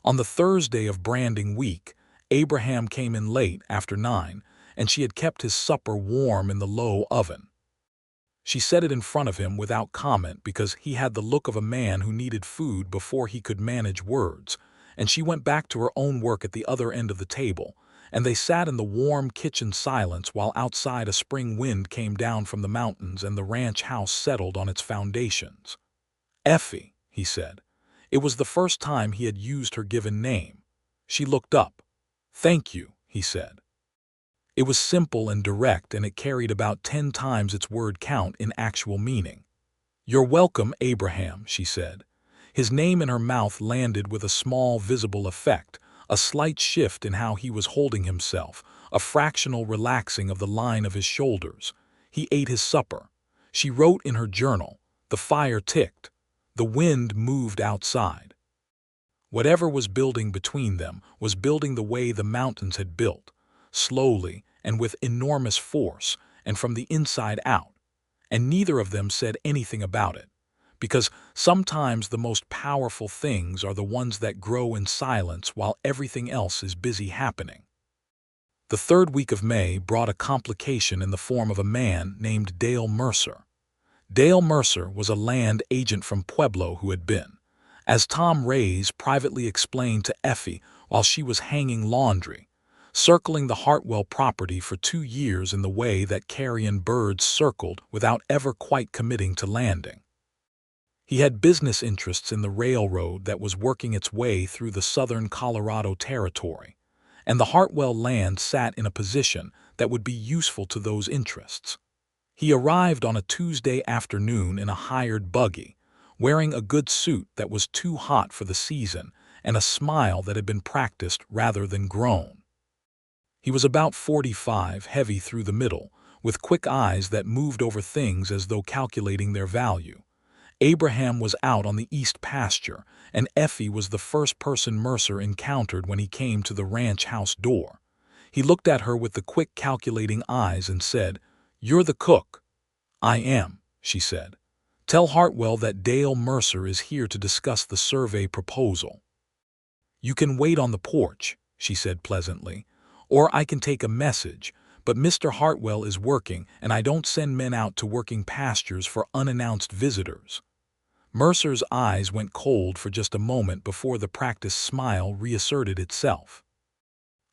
Speaker 1: On the Thursday of branding week, Abraham came in late after 9, and she had kept his supper warm in the low oven. She set it in front of him without comment because he had the look of a man who needed food before he could manage words, and she went back to her own work at the other end of the table, and they sat in the warm kitchen silence while outside a spring wind came down from the mountains and the ranch house settled on its foundations. "Effie," he said. It was the first time he had used her given name. She looked up. "Thank you," he said. It was simple and direct, and it carried about 10 times its word count in actual meaning. "You're welcome, Abraham," she said. His name in her mouth landed with a small visible effect, a slight shift in how he was holding himself, a fractional relaxing of the line of his shoulders. He ate his supper. She wrote in her journal. The fire ticked. The wind moved outside. Whatever was building between them was building the way the mountains had built, slowly and with enormous force, and from the inside out. And neither of them said anything about it, because sometimes the most powerful things are the ones that grow in silence while everything else is busy happening. The third week of May brought a complication in the form of a man named Dale Mercer. Dale Mercer was a land agent from Pueblo who had been, as Tom Reyes privately explained to Effie while she was hanging laundry, circling the Hartwell property for 2 years in the way that carrion birds circled without ever quite committing to landing. He had business interests in the railroad that was working its way through the southern Colorado territory, and the Hartwell land sat in a position that would be useful to those interests. He arrived on a Tuesday afternoon in a hired buggy, wearing a good suit that was too hot for the season and a smile that had been practiced rather than grown. He was about 45, heavy through the middle, with quick eyes that moved over things as though calculating their value. Abraham was out on the east pasture, and Effie was the first person Mercer encountered when he came to the ranch house door. He looked at her with the quick calculating eyes and said, "You're the cook." "I am," she said. "Tell Hartwell that Dale Mercer is here to discuss the survey proposal." "You can wait on the porch," she said pleasantly, "or I can take a message, but Mr. Hartwell is working and I don't send men out to working pastures for unannounced visitors." Mercer's eyes went cold for just a moment before the practiced smile reasserted itself.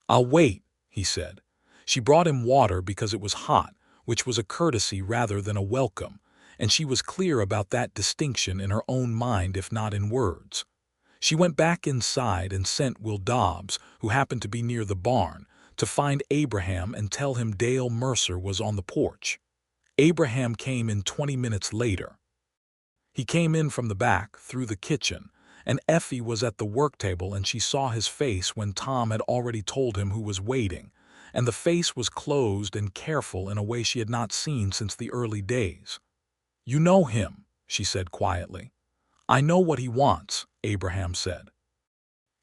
Speaker 1: "I'll wait," he said. She brought him water because it was hot, which was a courtesy rather than a welcome, and she was clear about that distinction in her own mind if not in words. She went back inside and sent Will Dobbs, who happened to be near the barn, to find Abraham and tell him Dale Mercer was on the porch. Abraham came in 20 minutes later. He came in from the back, through the kitchen, and Effie was at the work table and she saw his face when Tom had already told him who was waiting, and the face was closed and careful in a way she had not seen since the early days. "You know him," she said quietly. "I know what he wants," Abraham said.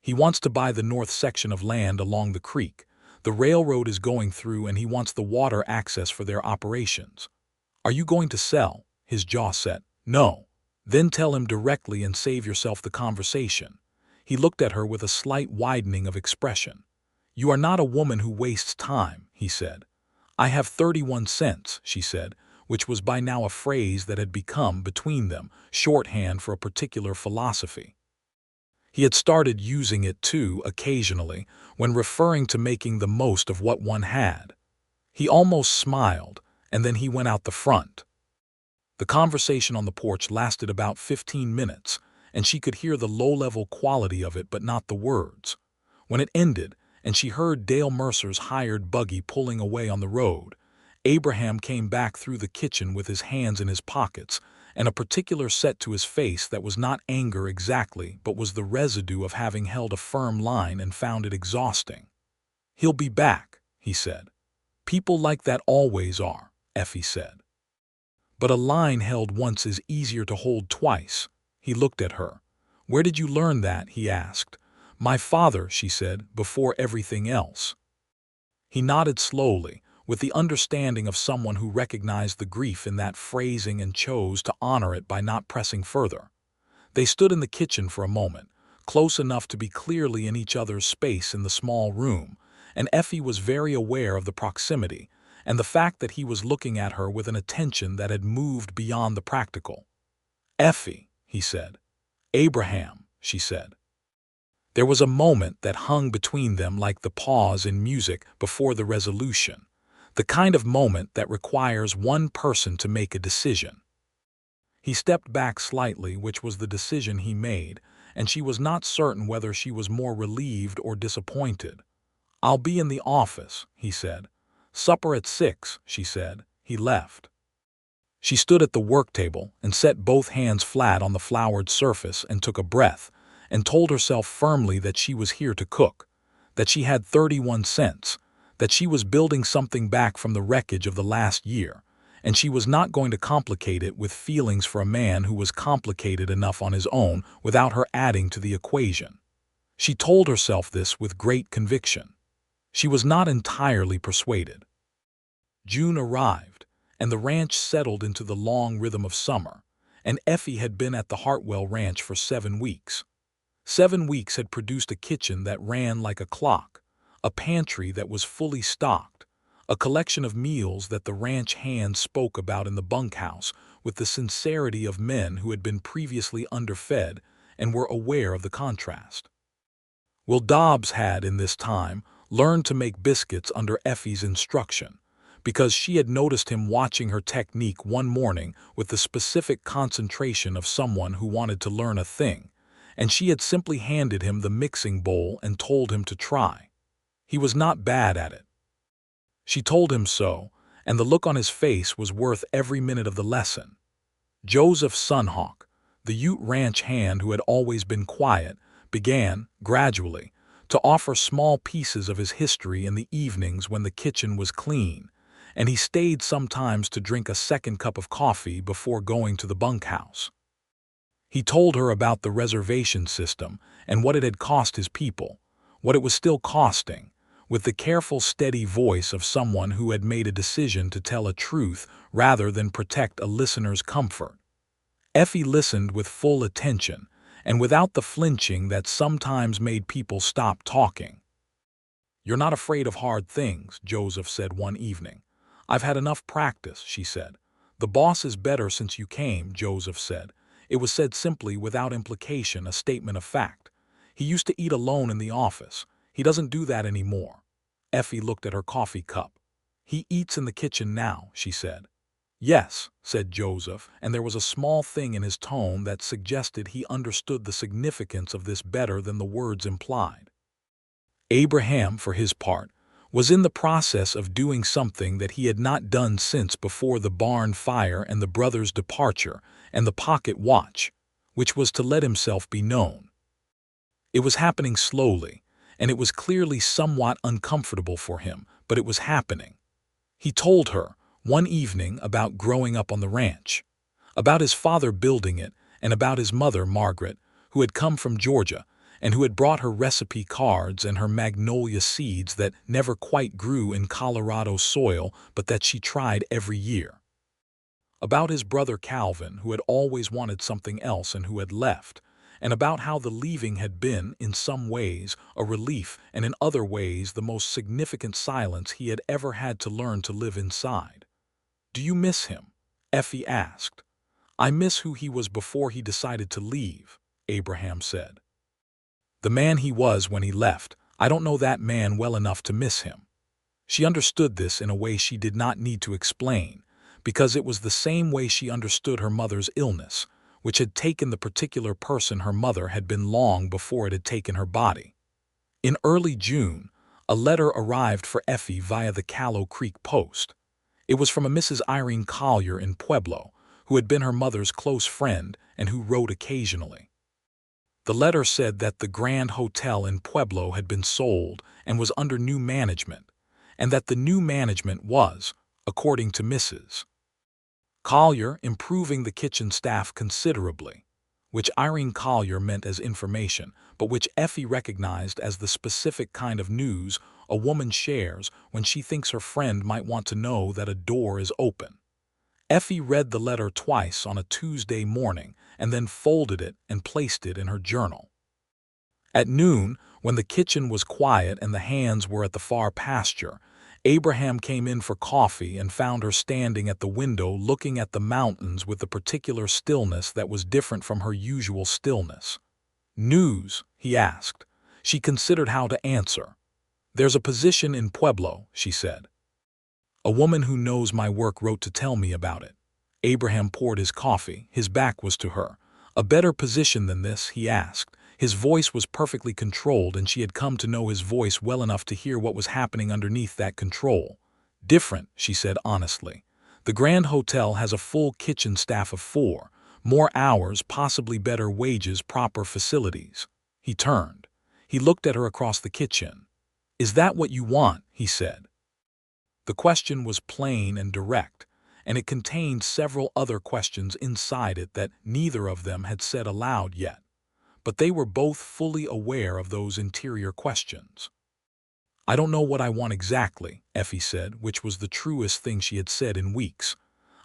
Speaker 1: "He wants to buy the north section of land along the creek. The railroad is going through and he wants the water access for their operations." "Are you going to sell?" His jaw set. "No." "Then tell him directly and save yourself the conversation." He looked at her with a slight widening of expression. "You are not a woman who wastes time," he said. "I have 31 cents, she said, which was by now a phrase that had become, between them, shorthand for a particular philosophy. He had started using it, too, occasionally, when referring to making the most of what one had. He almost smiled, and then he went out the front. The conversation on the porch lasted about 15 minutes, and she could hear the low-level quality of it but not the words. When it ended, and she heard Dale Mercer's hired buggy pulling away on the road, Abraham came back through the kitchen with his hands in his pockets, and a particular set to his face that was not anger exactly but was the residue of having held a firm line and found it exhausting. "He'll be back," he said. "People like that always are," Effie said. "But a line held once is easier to hold twice." He looked at her. "Where did you learn that?" he asked. "My father," she said, "before everything else." He nodded slowly, with the understanding of someone who recognized the grief in that phrasing and chose to honor it by not pressing further. They stood in the kitchen for a moment, close enough to be clearly in each other's space in the small room, and Effie was very aware of the proximity, and the fact that he was looking at her with an attention that had moved beyond the practical. "Effie," he said. "Abraham," she said. There was a moment that hung between them like the pause in music before the resolution, the kind of moment that requires one person to make a decision. He stepped back slightly, which was the decision he made, and she was not certain whether she was more relieved or disappointed. "I'll be in the office," he said. "Supper at 6, she said. He left. She stood at the work table and set both hands flat on the floured surface and took a breath, and told herself firmly that she was here to cook, that she had 31 cents, that she was building something back from the wreckage of the last year, and she was not going to complicate it with feelings for a man who was complicated enough on his own without her adding to the equation. She told herself this with great conviction. She was not entirely persuaded. June arrived, and the ranch settled into the long rhythm of summer, and Effie had been at the Hartwell Ranch for 7 weeks. 7 weeks had produced a kitchen that ran like a clock, a pantry that was fully stocked, a collection of meals that the ranch hands spoke about in the bunkhouse with the sincerity of men who had been previously underfed and were aware of the contrast. Will Dobbs had, in this time, learned to make biscuits under Effie's instruction, because she had noticed him watching her technique one morning with the specific concentration of someone who wanted to learn a thing, and she had simply handed him the mixing bowl and told him to try. He was not bad at it. She told him so, and the look on his face was worth every minute of the lesson. Joseph Sunhawk, the Ute Ranch hand who had always been quiet, began, gradually, to offer small pieces of his history in the evenings when the kitchen was clean, and he stayed sometimes to drink a second cup of coffee before going to the bunkhouse. He told her about the reservation system and what it had cost his people, what it was still costing, with the careful, steady voice of someone who had made a decision to tell a truth rather than protect a listener's comfort. Effie listened with full attention and without the flinching that sometimes made people stop talking. "You're not afraid of hard things," Joseph said one evening. "I've had enough practice," she said. "The boss is better since you came," Joseph said. It was said simply, without implication, a statement of fact. "He used to eat alone in the office. He doesn't do that anymore." Effie looked at her coffee cup. "He eats in the kitchen now," she said. "Yes," said Joseph, and there was a small thing in his tone that suggested he understood the significance of this better than the words implied. Abraham, for his part, was in the process of doing something that he had not done since before the barn fire and the brothers' departure and the pocket watch, which was to let himself be known. It was happening slowly, and it was clearly somewhat uncomfortable for him, but it was happening. He told her, one evening, about growing up on the ranch, about his father building it, and about his mother, Margaret, who had come from Georgia, and who had brought her recipe cards and her magnolia seeds that never quite grew in Colorado soil but that she tried every year. About his brother Calvin, who had always wanted something else and who had left, and about how the leaving had been, in some ways, a relief and in other ways the most significant silence he had ever had to learn to live inside. "Do you miss him?" Effie asked. "I miss who he was before he decided to leave," Abraham said. "The man he was when he left, I don't know that man well enough to miss him." She understood this in a way she did not need to explain, because it was the same way she understood her mother's illness, which had taken the particular person her mother had been long before it had taken her body. In early June, a letter arrived for Effie via the Callow Creek post. It was from a Mrs. Irene Collier in Pueblo, who had been her mother's close friend and who wrote occasionally. The letter said that the Grand Hotel in Pueblo had been sold and was under new management, and that the new management was, according to Mrs. Collier, improving the kitchen staff considerably, which Irene Collier meant as information, but which Effie recognized as the specific kind of news a woman shares when she thinks her friend might want to know that a door is open. Effie read the letter twice on a Tuesday morning and then folded it and placed it in her journal. At noon, when the kitchen was quiet and the hands were at the far pasture, Abraham came in for coffee and found her standing at the window looking at the mountains with a particular stillness that was different from her usual stillness. "News?" he asked. She considered how to answer. "There's a position in Pueblo," she said. "A woman who knows my work wrote to tell me about it." Abraham poured his coffee. His back was to her. "A better position than this?" he asked. His voice was perfectly controlled, and she had come to know his voice well enough to hear what was happening underneath that control. "Different," she said honestly. "The Grand Hotel has a full kitchen staff of 4, more hours, possibly better wages, proper facilities." He turned. He looked at her across the kitchen. "Is that what you want?" he said. The question was plain and direct, and it contained several other questions inside it that neither of them had said aloud yet, but they were both fully aware of those interior questions. "I don't know what I want exactly," Effie said, which was the truest thing she had said in weeks.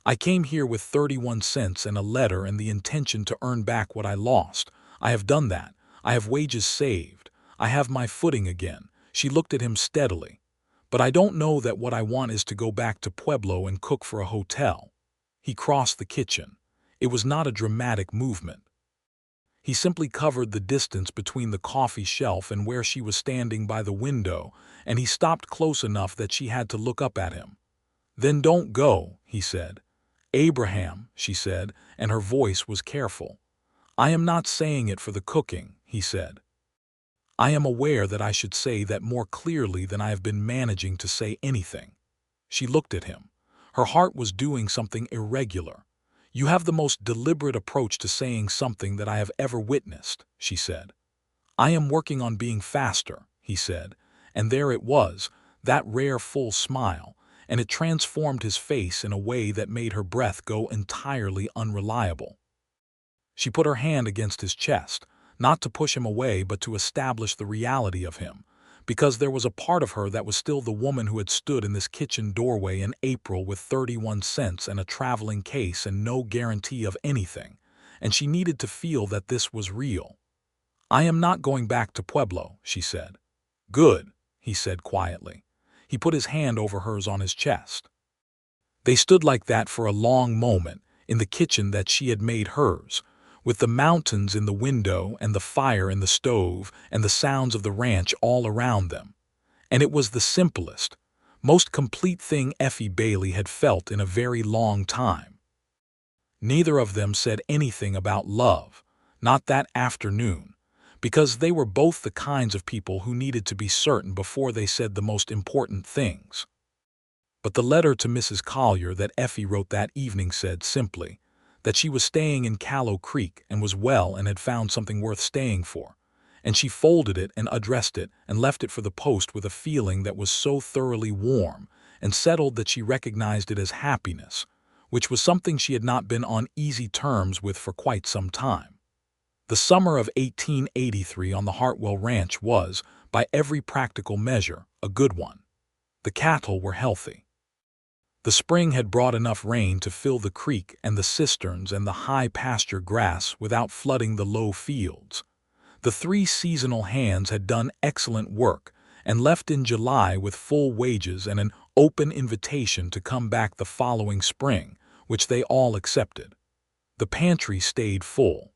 Speaker 1: "I came here with 31 cents and a letter and the intention to earn back what I lost. I have done that. I have wages saved. I have my footing again." She looked at him steadily. "But I don't know that what I want is to go back to Pueblo and cook for a hotel." He crossed the kitchen. It was not a dramatic movement. He simply covered the distance between the coffee shelf and where she was standing by the window, and he stopped close enough that she had to look up at him. "Then don't go," he said. "Abraham," she said, and her voice was careful. "I am not saying it for the cooking," he said. "I am aware that I should say that more clearly than I have been managing to say anything." She looked at him. Her heart was doing something irregular. "You have the most deliberate approach to saying something that I have ever witnessed," she said. "I am working on being faster," he said, and there it was, that rare full smile, and it transformed his face in a way that made her breath go entirely unreliable. She put her hand against his chest, not to push him away but to establish the reality of him, because there was a part of her that was still the woman who had stood in this kitchen doorway in April with 31 cents and a traveling case and no guarantee of anything, and she needed to feel that this was real. "I am not going back to Pueblo," she said. "Good," he said quietly. He put his hand over hers on his chest. They stood like that for a long moment, in the kitchen that she had made hers, with the mountains in the window and the fire in the stove and the sounds of the ranch all around them. And it was the simplest, most complete thing Effie Bailey had felt in a very long time. Neither of them said anything about love, not that afternoon, because they were both the kinds of people who needed to be certain before they said the most important things. But the letter to Mrs. Collier that Effie wrote that evening said simply that she was staying in Callow Creek and was well and had found something worth staying for, and she folded it and addressed it and left it for the post with a feeling that was so thoroughly warm and settled that she recognized it as happiness, which was something she had not been on easy terms with for quite some time. The summer of 1883 on the Hartwell Ranch was, by every practical measure, a good one. The cattle were healthy. The spring had brought enough rain to fill the creek and the cisterns and the high pasture grass without flooding the low fields. The 3 seasonal hands had done excellent work and left in July with full wages and an open invitation to come back the following spring, which they all accepted. The pantry stayed full.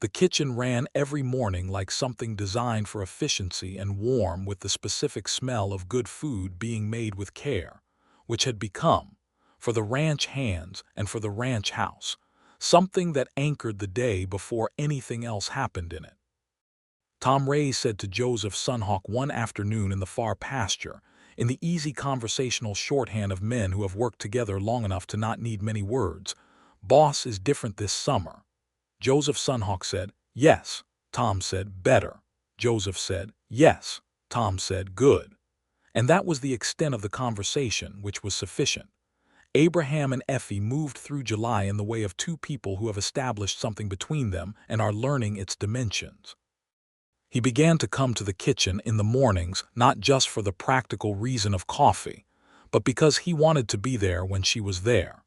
Speaker 1: The kitchen ran every morning like something designed for efficiency and warm with the specific smell of good food being made with care, which had become, for the ranch hands and for the ranch house, something that anchored the day before anything else happened in it. Tom Ray said to Joseph Sunhawk one afternoon in the far pasture, in the easy conversational shorthand of men who have worked together long enough to not need many words, "Boss is different this summer." Joseph Sunhawk said, "Yes." Tom said, "Better." Joseph said, "Yes." Tom said, "Good." And that was the extent of the conversation, which was sufficient. Abraham and Effie moved through July in the way of 2 people who have established something between them and are learning its dimensions. He began to come to the kitchen in the mornings not just for the practical reason of coffee, but because he wanted to be there when she was there.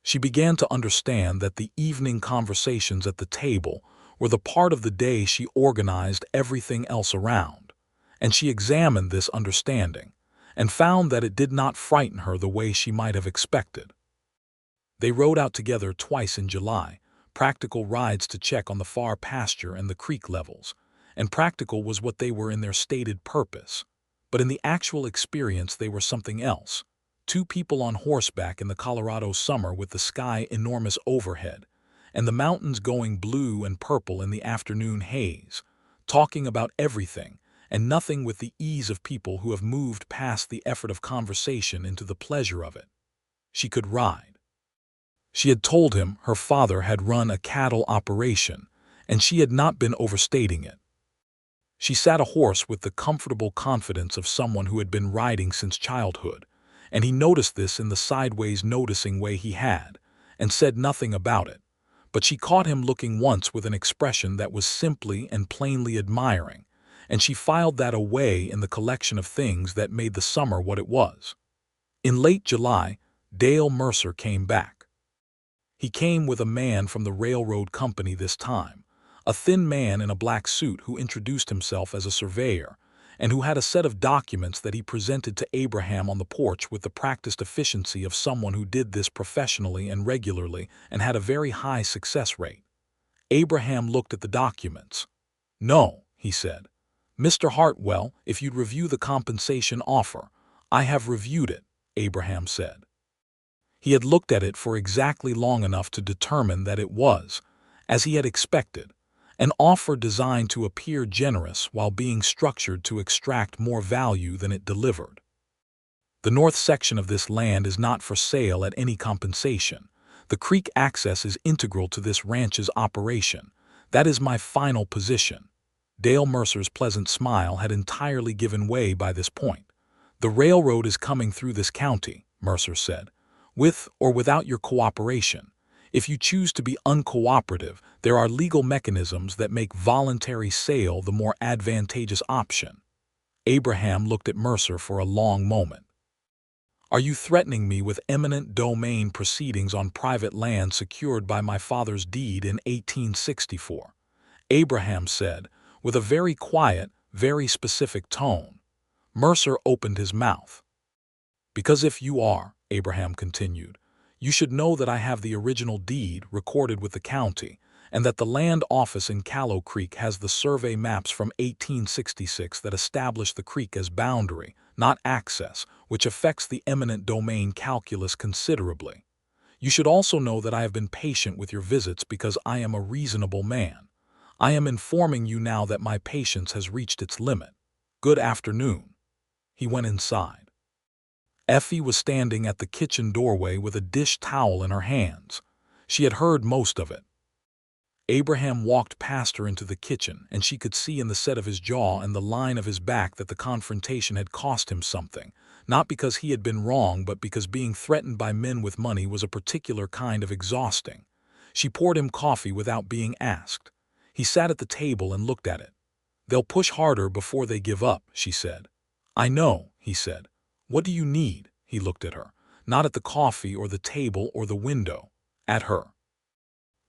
Speaker 1: She began to understand that the evening conversations at the table were the part of the day she organized everything else around, and she examined this understanding and found that it did not frighten her the way she might have expected. They rode out together twice in July, practical rides to check on the far pasture and the creek levels, and practical was what they were in their stated purpose, but in the actual experience they were something else. 2 people on horseback in the Colorado summer with the sky enormous overhead, and the mountains going blue and purple in the afternoon haze, talking about everything and nothing with the ease of people who have moved past the effort of conversation into the pleasure of it. She could ride. She had told him her father had run a cattle operation, and she had not been overstating it. She sat a horse with the comfortable confidence of someone who had been riding since childhood, and he noticed this in the sideways noticing way he had, and said nothing about it. But she caught him looking once with an expression that was simply and plainly admiring, and she filed that away in the collection of things that made the summer what it was. In late July, Dale Mercer came back. He came with a man from the railroad company this time, a thin man in a black suit who introduced himself as a surveyor, and who had a set of documents that he presented to Abraham on the porch with the practiced efficiency of someone who did this professionally and regularly and had a very high success rate. Abraham looked at the documents. "No," he said. "Mr. Hartwell, if you'd review the compensation offer." "I have reviewed it," Abraham said. He had looked at it for exactly long enough to determine that it was, as he had expected, an offer designed to appear generous while being structured to extract more value than it delivered. "The north section of this land is not for sale at any compensation. The creek access is integral to this ranch's operation. That is my final position." Dale Mercer's pleasant smile had entirely given way by this point. "The railroad is coming through this county," Mercer said, "with or without your cooperation. If you choose to be uncooperative, there are legal mechanisms that make voluntary sale the more advantageous option." Abraham looked at Mercer for a long moment. "Are you threatening me with eminent domain proceedings on private land secured by my father's deed in 1864? Abraham said, with a very quiet, very specific tone. Mercer opened his mouth. "Because if you are," Abraham continued, "you should know that I have the original deed recorded with the county, and that the land office in Callow Creek has the survey maps from 1866 that establish the creek as boundary, not access, which affects the eminent domain calculus considerably. You should also know that I have been patient with your visits because I am a reasonable man. I am informing you now that my patience has reached its limit. Good afternoon." He went inside. Effie was standing at the kitchen doorway with a dish towel in her hands. She had heard most of it. Abraham walked past her into the kitchen, and she could see in the set of his jaw and the line of his back that the confrontation had cost him something, not because he had been wrong, but because being threatened by men with money was a particular kind of exhausting. She poured him coffee without being asked. He sat at the table and looked at it. "They'll push harder before they give up," she said. "I know," he said. "What do you need?" He looked at her, not at the coffee or the table or the window, at her.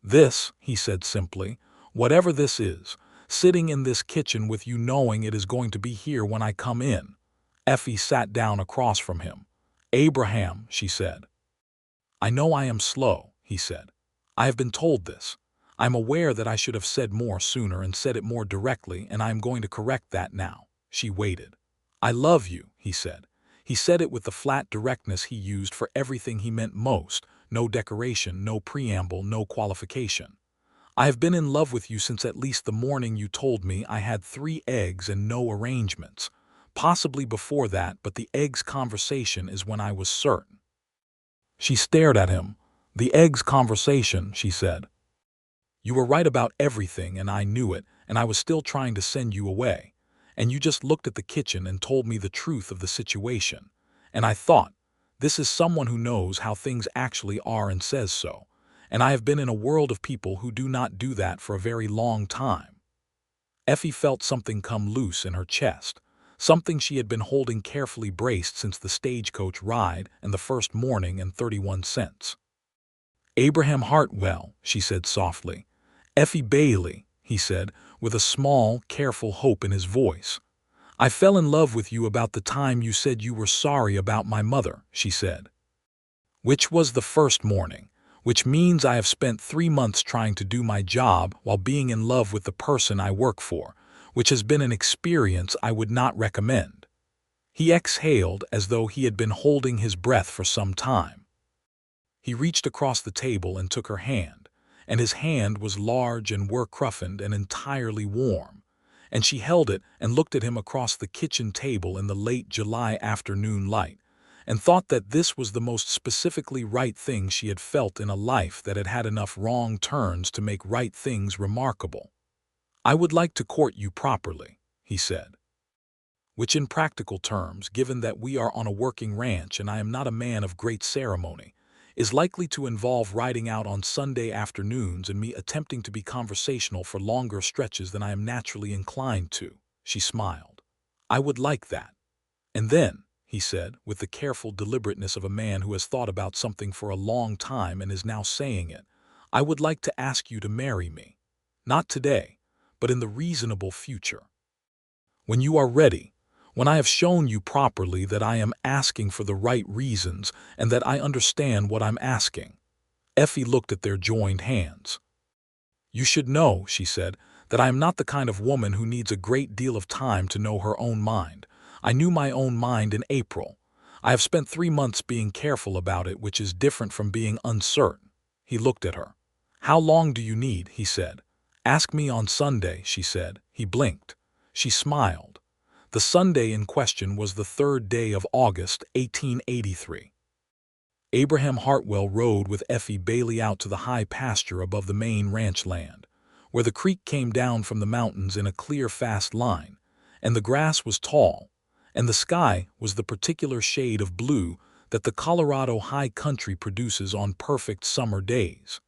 Speaker 1: "This," he said simply, "whatever this is, sitting in this kitchen with you knowing it is going to be here when I come in." Effie sat down across from him. "Abraham," she said. "I know I am slow," he said. "I have been told this. I am aware that I should have said more sooner and said it more directly, and I am going to correct that now." She waited. "I love you," he said. He said it with the flat directness he used for everything he meant most, no decoration, no preamble, no qualification. "I have been in love with you since at least the morning you told me I had 3 eggs and no arrangements. Possibly before that, but the eggs conversation is when I was certain." She stared at him. "The eggs conversation," she said. "You were right about everything, and I knew it, and I was still trying to send you away. And you just looked at the kitchen and told me the truth of the situation. And I thought, this is someone who knows how things actually are and says so. And I have been in a world of people who do not do that for a very long time." Effie felt something come loose in her chest, something she had been holding carefully braced since the stagecoach ride and the first morning and 31 cents. "Abraham Hartwell," she said softly. "Effie Bailey," he said, with a small, careful hope in his voice. "I fell in love with you about the time you said you were sorry about my mother," she said. "Which was the first morning, which means I have spent 3 months trying to do my job while being in love with the person I work for, which has been an experience I would not recommend." He exhaled as though he had been holding his breath for some time. He reached across the table and took her hand, and his hand was large and work-roughened and entirely warm, and she held it and looked at him across the kitchen table in the late July afternoon light, and thought that this was the most specifically right thing she had felt in a life that had had enough wrong turns to make right things remarkable. "I would like to court you properly," he said. Which in practical terms, given that we are on a working ranch and I am not a man of great ceremony, is likely to involve riding out on Sunday afternoons and me attempting to be conversational for longer stretches than I am naturally inclined to. She smiled. I would like that. And then, he said, with the careful deliberateness of a man who has thought about something for a long time and is now saying it, I would like to ask you to marry me. Not today, but in the reasonable future. When you are ready, when I have shown you properly that I am asking for the right reasons and that I understand what I'm asking. Effie looked at their joined hands. You should know, she said, that I am not the kind of woman who needs a great deal of time to know her own mind. I knew my own mind in April. I have spent 3 months being careful about it, which is different from being uncertain. He looked at her. How long do you need? He said. Ask me on Sunday, she said. He blinked. She smiled. The Sunday in question was the 3rd day of August, 1883. Abraham Hartwell rode with Effie Bailey out to the high pasture above the main ranch land, where the creek came down from the mountains in a clear, fast line, and the grass was tall, and the sky was the particular shade of blue that the Colorado high country produces on perfect summer days.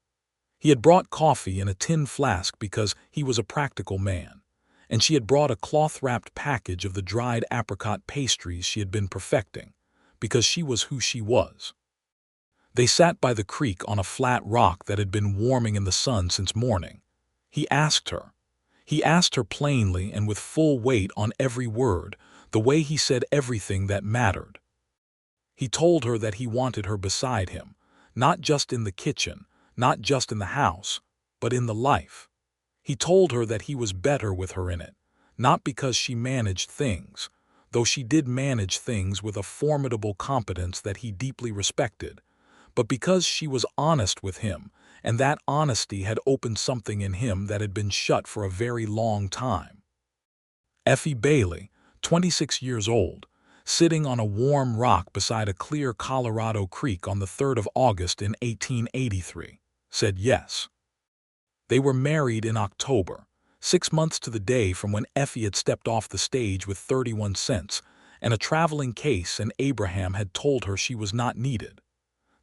Speaker 1: He had brought coffee in a tin flask because he was a practical man, and she had brought a cloth-wrapped package of the dried apricot pastries she had been perfecting, because she was who she was. They sat by the creek on a flat rock that had been warming in the sun since morning. He asked her plainly and with full weight on every word, the way he said everything that mattered. He told her that he wanted her beside him, not just in the kitchen, not just in the house, but in the life. He told her that he was better with her in it, not because she managed things, though she did manage things with a formidable competence that he deeply respected, but because she was honest with him, and that honesty had opened something in him that had been shut for a very long time. Effie Bailey, 26 years old, sitting on a warm rock beside a clear Colorado creek on the 3rd of August in 1883, said yes. They were married in October, 6 months to the day from when Effie had stepped off the stage with 31 cents and a traveling case, and Abraham had told her she was not needed.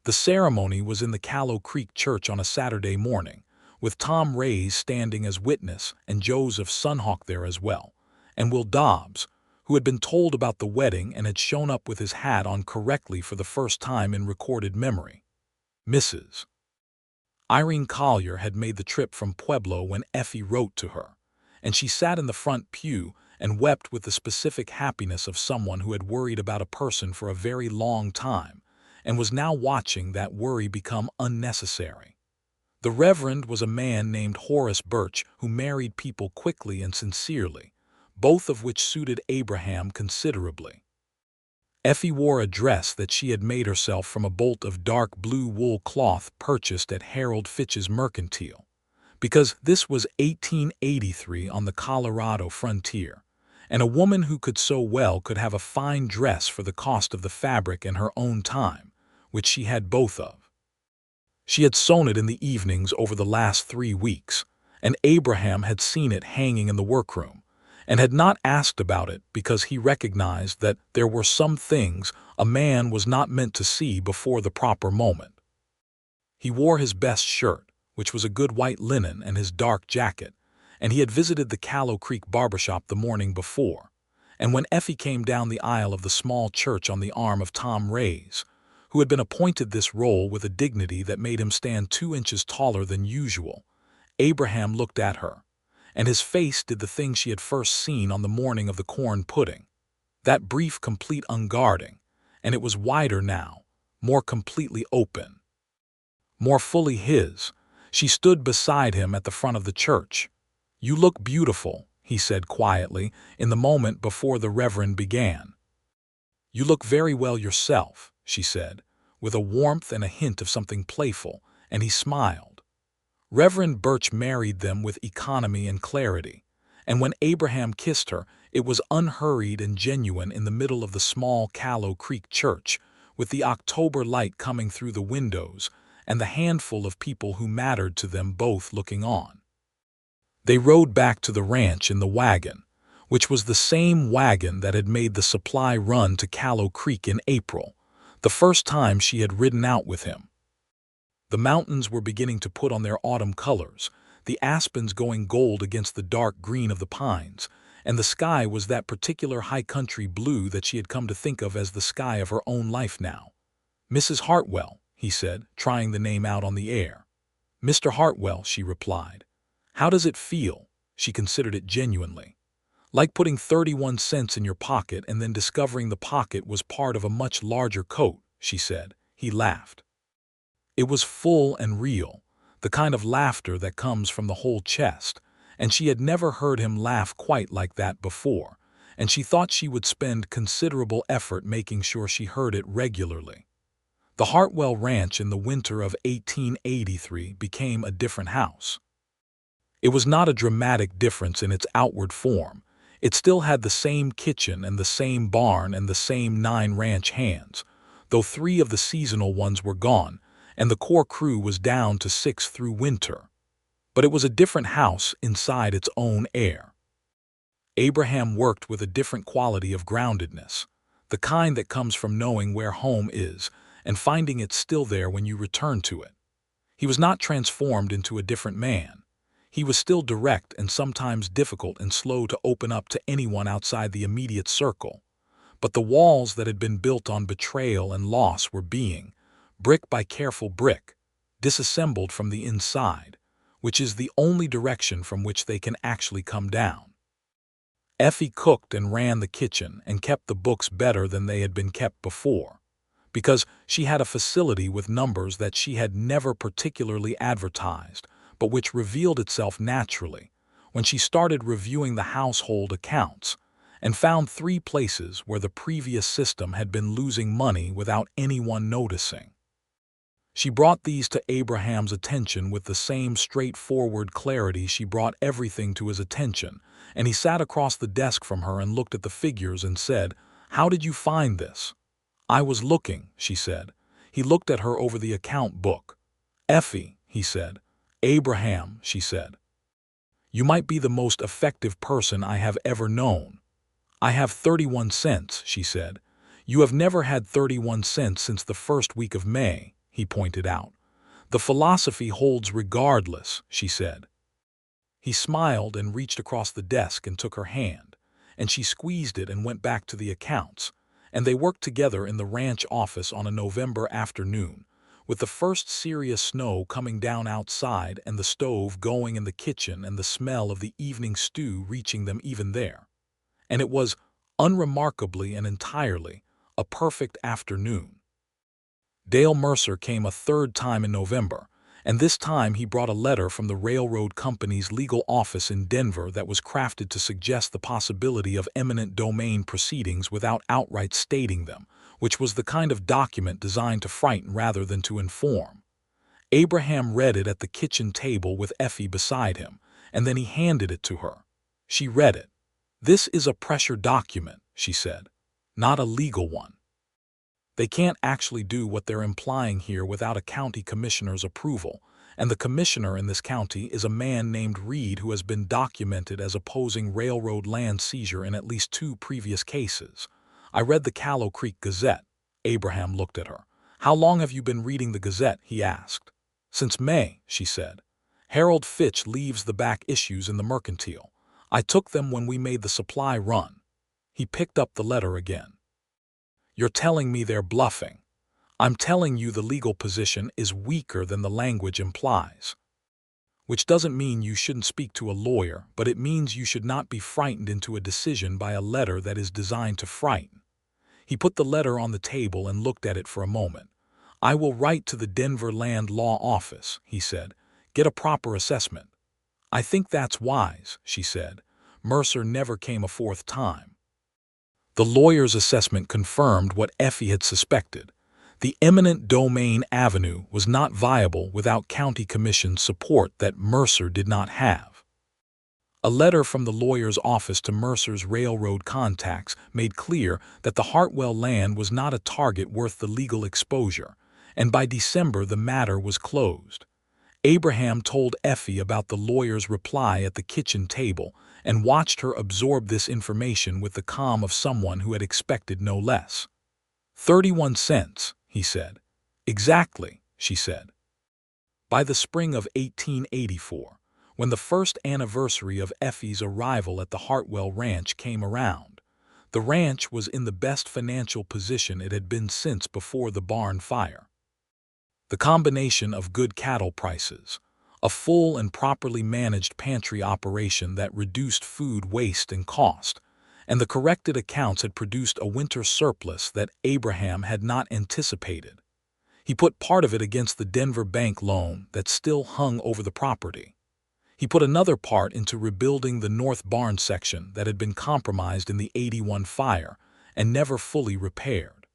Speaker 1: The ceremony was in the Callow Creek Church on a Saturday morning, with Tom Rays standing as witness and Joseph Sunhawk there as well, and Will Dobbs, who had been told about the wedding and had shown up with his hat on correctly for the first time in recorded memory. Mrs. Irene Collier had made the trip from Pueblo when Effie wrote to her, and she sat in the front pew and wept with the specific happiness of someone who had worried about a person for a very long time and was now watching that worry become unnecessary. The Reverend was a man named Horace Birch who married people quickly and sincerely, both of which suited Abraham considerably. Effie wore a dress that she had made herself from a bolt of dark blue wool cloth purchased at Harold Fitch's Mercantile, because this was 1883 on the Colorado frontier, and a woman who could sew well could have a fine dress for the cost of the fabric in her own time, which she had both of. She had sewn it in the evenings over the last 3 weeks, and Abraham had seen it hanging in the workroom, and had not asked about it because he recognized that there were some things a man was not meant to see before the proper moment. He wore his best shirt, which was a good white linen, and his dark jacket, and he had visited the Callow Creek barbershop the morning before, and when Effie came down the aisle of the small church on the arm of Tom Rays, who had been appointed this role with a dignity that made him stand 2 inches taller than usual, Abraham looked at her, and his face did the thing she had first seen on the morning of the corn pudding, that brief, complete unguarding, and it was wider now, more completely open, more fully his. She stood beside him at the front of the church. "You look beautiful," he said quietly, in the moment before the Reverend began. "You look very well yourself," she said, with a warmth and a hint of something playful, and he smiled. Reverend Birch married them with economy and clarity, and when Abraham kissed her, it was unhurried and genuine in the middle of the small Callow Creek church, with the October light coming through the windows and the handful of people who mattered to them both looking on. They rode back to the ranch in the wagon, which was the same wagon that had made the supply run to Callow Creek in April, the first time she had ridden out with him. The mountains were beginning to put on their autumn colors, the aspens going gold against the dark green of the pines, and the sky was that particular high-country blue that she had come to think of as the sky of her own life now. "Mrs. Hartwell," he said, trying the name out on the air. "Mr. Hartwell," she replied. "How does it feel?" She considered it genuinely. "Like putting 31 cents in your pocket and then discovering the pocket was part of a much larger coat," she said. He laughed. It was full and real, the kind of laughter that comes from the whole chest, and she had never heard him laugh quite like that before, and she thought she would spend considerable effort making sure she heard it regularly. The Hartwell Ranch in the winter of 1883 became a different house. It was not a dramatic difference in its outward form. It still had the same kitchen and the same barn and the same 9 ranch hands, though 3 of the seasonal ones were gone, and the core crew was down to 6 through winter. But it was a different house inside its own air. Abraham worked with a different quality of groundedness, the kind that comes from knowing where home is and finding it still there when you return to it. He was not transformed into a different man. He was still direct and sometimes difficult and slow to open up to anyone outside the immediate circle. But the walls that had been built on betrayal and loss were being, brick by careful brick, disassembled from the inside, which is the only direction from which they can actually come down. Effie cooked and ran the kitchen and kept the books better than they had been kept before, because she had a facility with numbers that she had never particularly advertised, but which revealed itself naturally when she started reviewing the household accounts and found 3 places where the previous system had been losing money without anyone noticing. She brought these to Abraham's attention with the same straightforward clarity she brought everything to his attention, and he sat across the desk from her and looked at the figures and said, "How did you find this?" "I was looking," she said. He looked at her over the account book. "Effie," he said. "Abraham," she said. "You might be the most effective person I have ever known." "I have 31 cents," she said. "You have never had 31 cents since the first week of May," he pointed out. "The philosophy holds regardless," she said. He smiled and reached across the desk and took her hand, and she squeezed it and went back to the accounts, and they worked together in the ranch office on a November afternoon, with the first serious snow coming down outside and the stove going in the kitchen and the smell of the evening stew reaching them even there. And it was, unremarkably and entirely, a perfect afternoon. Dale Mercer came a 3rd time in November, and this time he brought a letter from the railroad company's legal office in Denver that was crafted to suggest the possibility of eminent domain proceedings without outright stating them, which was the kind of document designed to frighten rather than to inform. Abraham read it at the kitchen table with Effie beside him, and then he handed it to her. She read it. "This is a pressure document," she said, "not a legal one. They can't actually do what they're implying here without a county commissioner's approval, and the commissioner in this county is a man named Reed who has been documented as opposing railroad land seizure in at least 2 previous cases. I read the Callow Creek Gazette." Abraham looked at her. "How long have you been reading the Gazette?" he asked. "Since May," she said. "Harold Fitch leaves the back issues in the Mercantile. I took them when we made the supply run." He picked up the letter again. "You're telling me they're bluffing. I'm telling you the legal position is weaker than the language implies. Which doesn't mean you shouldn't speak to a lawyer, but it means you should not be frightened into a decision by a letter that is designed to frighten." He put the letter on the table and looked at it for a moment. "I will write to the Denver Land Law Office," he said. "Get a proper assessment." "I think that's wise," she said. "Mercer never came a 4th time." The lawyer's assessment confirmed what Effie had suspected. The eminent domain avenue was not viable without county commission support that Mercer did not have. A letter from the lawyer's office to Mercer's railroad contacts made clear that the Hartwell land was not a target worth the legal exposure, and by December the matter was closed. Abraham told Effie about the lawyer's reply at the kitchen table and watched her absorb this information with the calm of someone who had expected no less. 31 cents, he said. Exactly, she said. By the spring of 1884, when the first anniversary of Effie's arrival at the Hartwell Ranch came around, the ranch was in the best financial position it had been since before the barn fire. The combination of good cattle prices, a full and properly managed pantry operation that reduced food waste and cost, and the corrected accounts had produced a winter surplus that Abraham had not anticipated. He put part of it against the Denver bank loan that still hung over the property. He put another part into rebuilding the north barn section that had been compromised in the '81 fire and never fully repaired.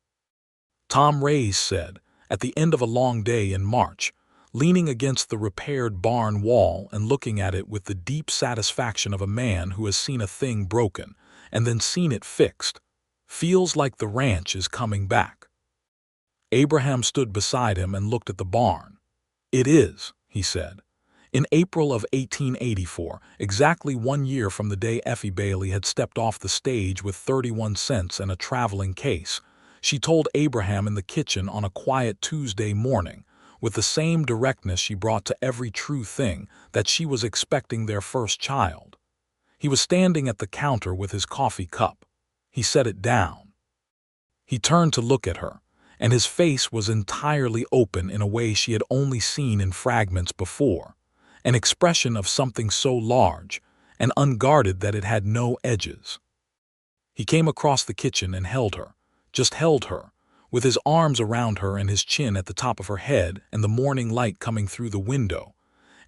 Speaker 1: Tom Reyes said, at the end of a long day in March, leaning against the repaired barn wall and looking at it with the deep satisfaction of a man who has seen a thing broken and then seen it fixed, feels like the ranch is coming back. Abraham stood beside him and looked at the barn. It is, he said. In April of 1884, exactly 1 year from the day Effie Bailey had stepped off the stage with 31 cents and a traveling case, she told Abraham in the kitchen on a quiet Tuesday morning, with the same directness she brought to every true thing, that she was expecting their first child. He was standing at the counter with his coffee cup. He set it down. He turned to look at her, and his face was entirely open in a way she had only seen in fragments before, an expression of something so large and unguarded that it had no edges. He came across the kitchen and held her, just held her, with his arms around her and his chin at the top of her head and the morning light coming through the window,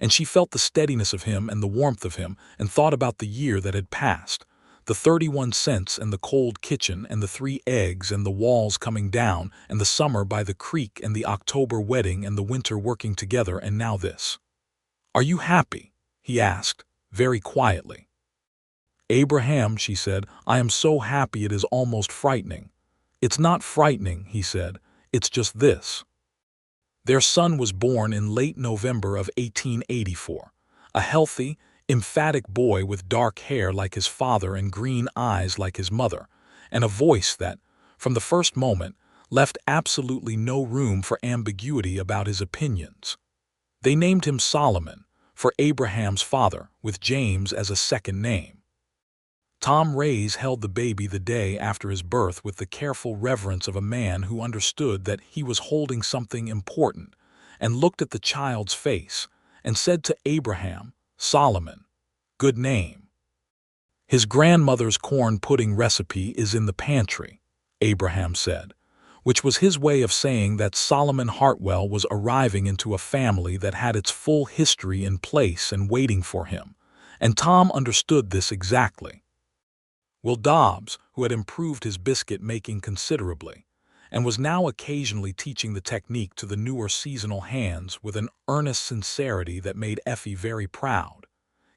Speaker 1: and she felt the steadiness of him and the warmth of him and thought about the year that had passed, the 31 cents and the cold kitchen and the 3 eggs and the walls coming down and the summer by the creek and the October wedding and the winter working together, and now this. "Are you happy?" he asked, very quietly. "Abraham," she said, "I am so happy it is almost frightening." "It's not frightening," he said, "it's just this." Their son was born in late November of 1884, a healthy, emphatic boy with dark hair like his father and green eyes like his mother, and a voice that, from the first moment, left absolutely no room for ambiguity about his opinions. They named him Solomon, for Abraham's father, with James as a second name. Tom Reyes held the baby the day after his birth with the careful reverence of a man who understood that he was holding something important, and looked at the child's face and said to Abraham, "Solomon, good name." "His grandmother's corn pudding recipe is in the pantry," Abraham said, which was his way of saying that Solomon Hartwell was arriving into a family that had its full history in place and waiting for him, and Tom understood this exactly. Will Dobbs, who had improved his biscuit-making considerably, and was now occasionally teaching the technique to the newer seasonal hands with an earnest sincerity that made Effie very proud,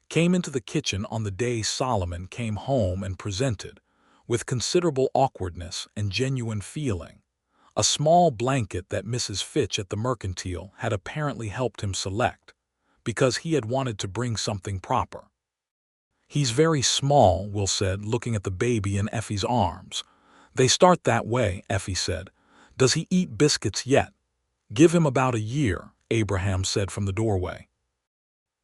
Speaker 1: came into the kitchen on the day Solomon came home and presented, with considerable awkwardness and genuine feeling, a small blanket that Mrs. Fitch at the Mercantile had apparently helped him select, because he had wanted to bring something proper. "He's very small," Will said, looking at the baby in Effie's arms. "They start that way," Effie said. "Does he eat biscuits yet?" "Give him about a year," Abraham said from the doorway.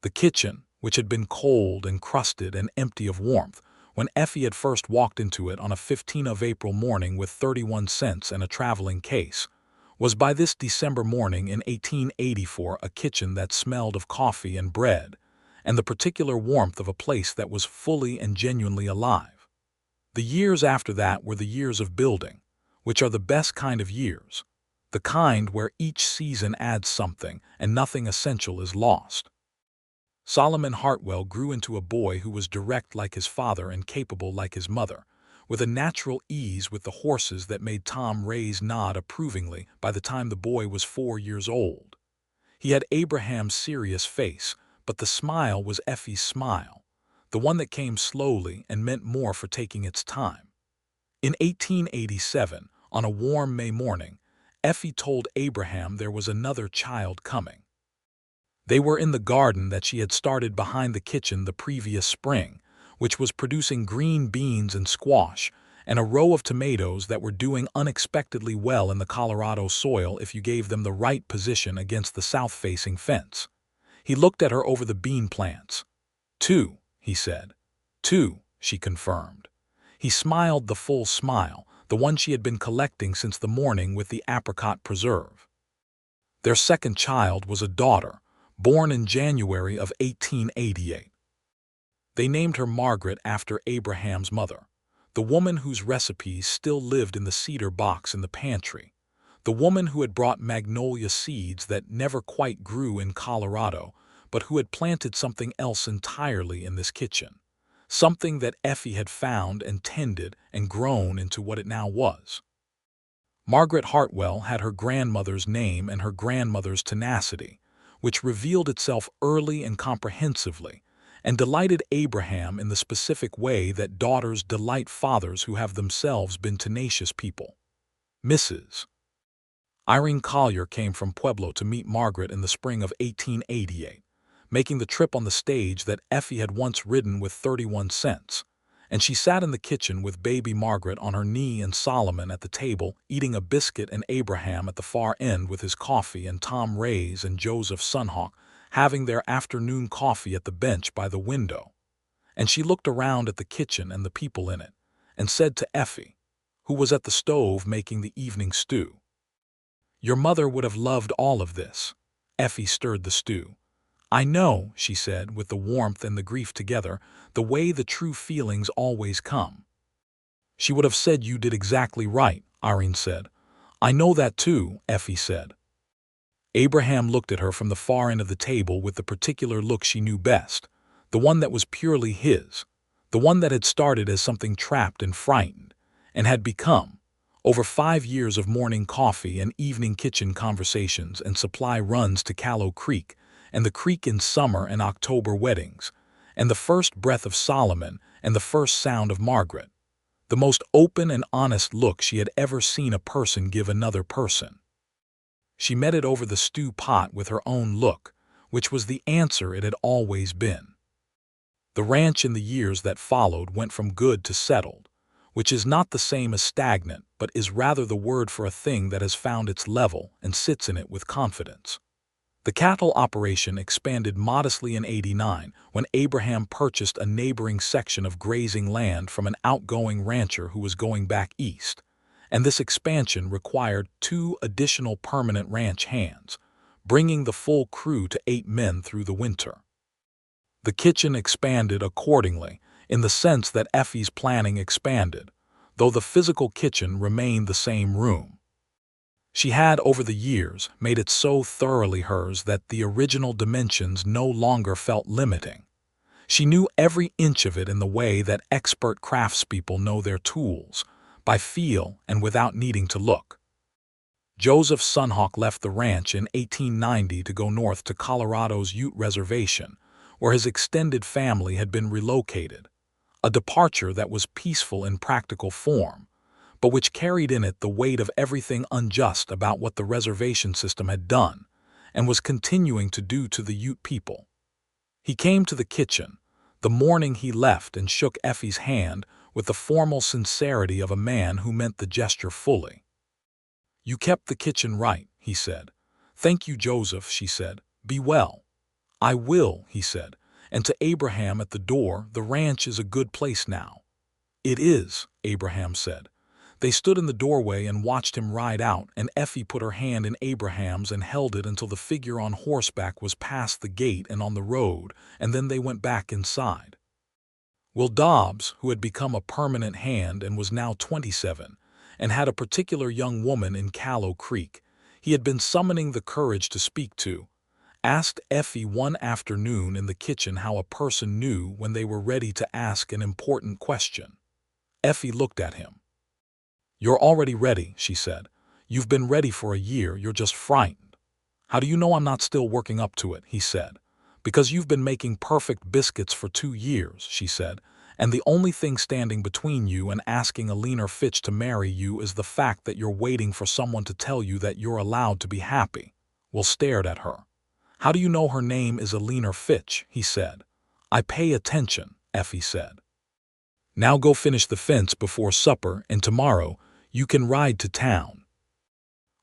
Speaker 1: The kitchen, which had been cold and crusted and empty of warmth when Effie had first walked into it on a 15th of April morning with 31 cents and a traveling case, was by this December morning in 1884 a kitchen that smelled of coffee and bread, and the particular warmth of a place that was fully and genuinely alive. The years after that were the years of building, which are the best kind of years, the kind where each season adds something and nothing essential is lost. Solomon Hartwell grew into a boy who was direct like his father and capable like his mother, with a natural ease with the horses that made Tom Reyes nod approvingly by the time the boy was 4 years old. He had Abraham's serious face, but the smile was Effie's smile, the one that came slowly and meant more for taking its time. In 1887, on a warm May morning, Effie told Abraham there was another child coming. They were in the garden that she had started behind the kitchen the previous spring, which was producing green beans and squash, and a row of tomatoes that were doing unexpectedly well in the Colorado soil if you gave them the right position against the south-facing fence. He looked at her over the bean plants. "Two," he said. "Two," she confirmed. He smiled the full smile, the one she had been collecting since the morning with the apricot preserve. Their second child was a daughter, born in January of 1888. They named her Margaret after Abraham's mother, the woman whose recipes still lived in the cedar box in the pantry, the woman who had brought magnolia seeds that never quite grew in Colorado, but who had planted something else entirely in this kitchen, something that Effie had found and tended and grown into what it now was. Margaret Hartwell had her grandmother's name and her grandmother's tenacity, which revealed itself early and comprehensively, and delighted Abraham in the specific way that daughters delight fathers who have themselves been tenacious people. Mrs. Irene Collier came from Pueblo to meet Margaret in the spring of 1888, making the trip on the stage that Effie had once ridden with 31 cents, and she sat in the kitchen with baby Margaret on her knee and Solomon at the table eating a biscuit and Abraham at the far end with his coffee and Tom Ray's and Joseph Sunhawk having their afternoon coffee at the bench by the window. And she looked around at the kitchen and the people in it, and said to Effie, who was at the stove making the evening stew, "Your mother would have loved all of this." Effie stirred the stew. "I know," she said, with the warmth and the grief together, the way the true feelings always come. "She would have said you did exactly right," Irene said. "I know that too," Effie said. Abraham looked at her from the far end of the table with the particular look she knew best, the one that was purely his, the one that had started as something trapped and frightened, and had become, over 5 years of morning coffee and evening kitchen conversations and supply runs to Callow Creek, and the creek in summer and October weddings, and the first breath of Solomon and the first sound of Margaret, the most open and honest look she had ever seen a person give another person. She met it over the stew pot with her own look, which was the answer it had always been. The ranch in the years that followed went from good to settled, which is not the same as stagnant, but is rather the word for a thing that has found its level and sits in it with confidence. The cattle operation expanded modestly in '89 when Abraham purchased a neighboring section of grazing land from an outgoing rancher who was going back east, and this expansion required 2 additional permanent ranch hands, bringing the full crew to 8 men through the winter. The kitchen expanded accordingly, in the sense that Effie's planning expanded, though the physical kitchen remained the same room. She had, over the years, made it so thoroughly hers that the original dimensions no longer felt limiting. She knew every inch of it in the way that expert craftspeople know their tools, by feel and without needing to look. Joseph Sunhawk left the ranch in 1890 to go north to Colorado's Ute Reservation, where his extended family had been relocated, a departure that was peaceful in practical form, but which carried in it the weight of everything unjust about what the reservation system had done and was continuing to do to the Ute people. He came to the kitchen the morning he left and shook Effie's hand with the formal sincerity of a man who meant the gesture fully. "You kept the kitchen right," he said. "Thank you, Joseph," she said. "Be well." "I will," he said, and to Abraham at the door, "The ranch is a good place now." "It is," Abraham said. They stood in the doorway and watched him ride out, and Effie put her hand in Abraham's and held it until the figure on horseback was past the gate and on the road, and then they went back inside. Will Dobbs, who had become a permanent hand and was now 27, and had a particular young woman in Callow Creek he had been summoning the courage to speak to, asked Effie one afternoon in the kitchen how a person knew when they were ready to ask an important question. Effie looked at him. "You're already ready," she said. "You've been ready for a year, you're just frightened." "How do you know I'm not still working up to it?" he said. "Because you've been making perfect biscuits for 2 years," she said, "and the only thing standing between you and asking a leaner Fitch to marry you is the fact that you're waiting for someone to tell you that you're allowed to be happy." Will stared at her. "How do you know her name is Eleanor Fitch?" he said. "I pay attention," Effie said. "Now go finish the fence before supper, and tomorrow you can ride to town."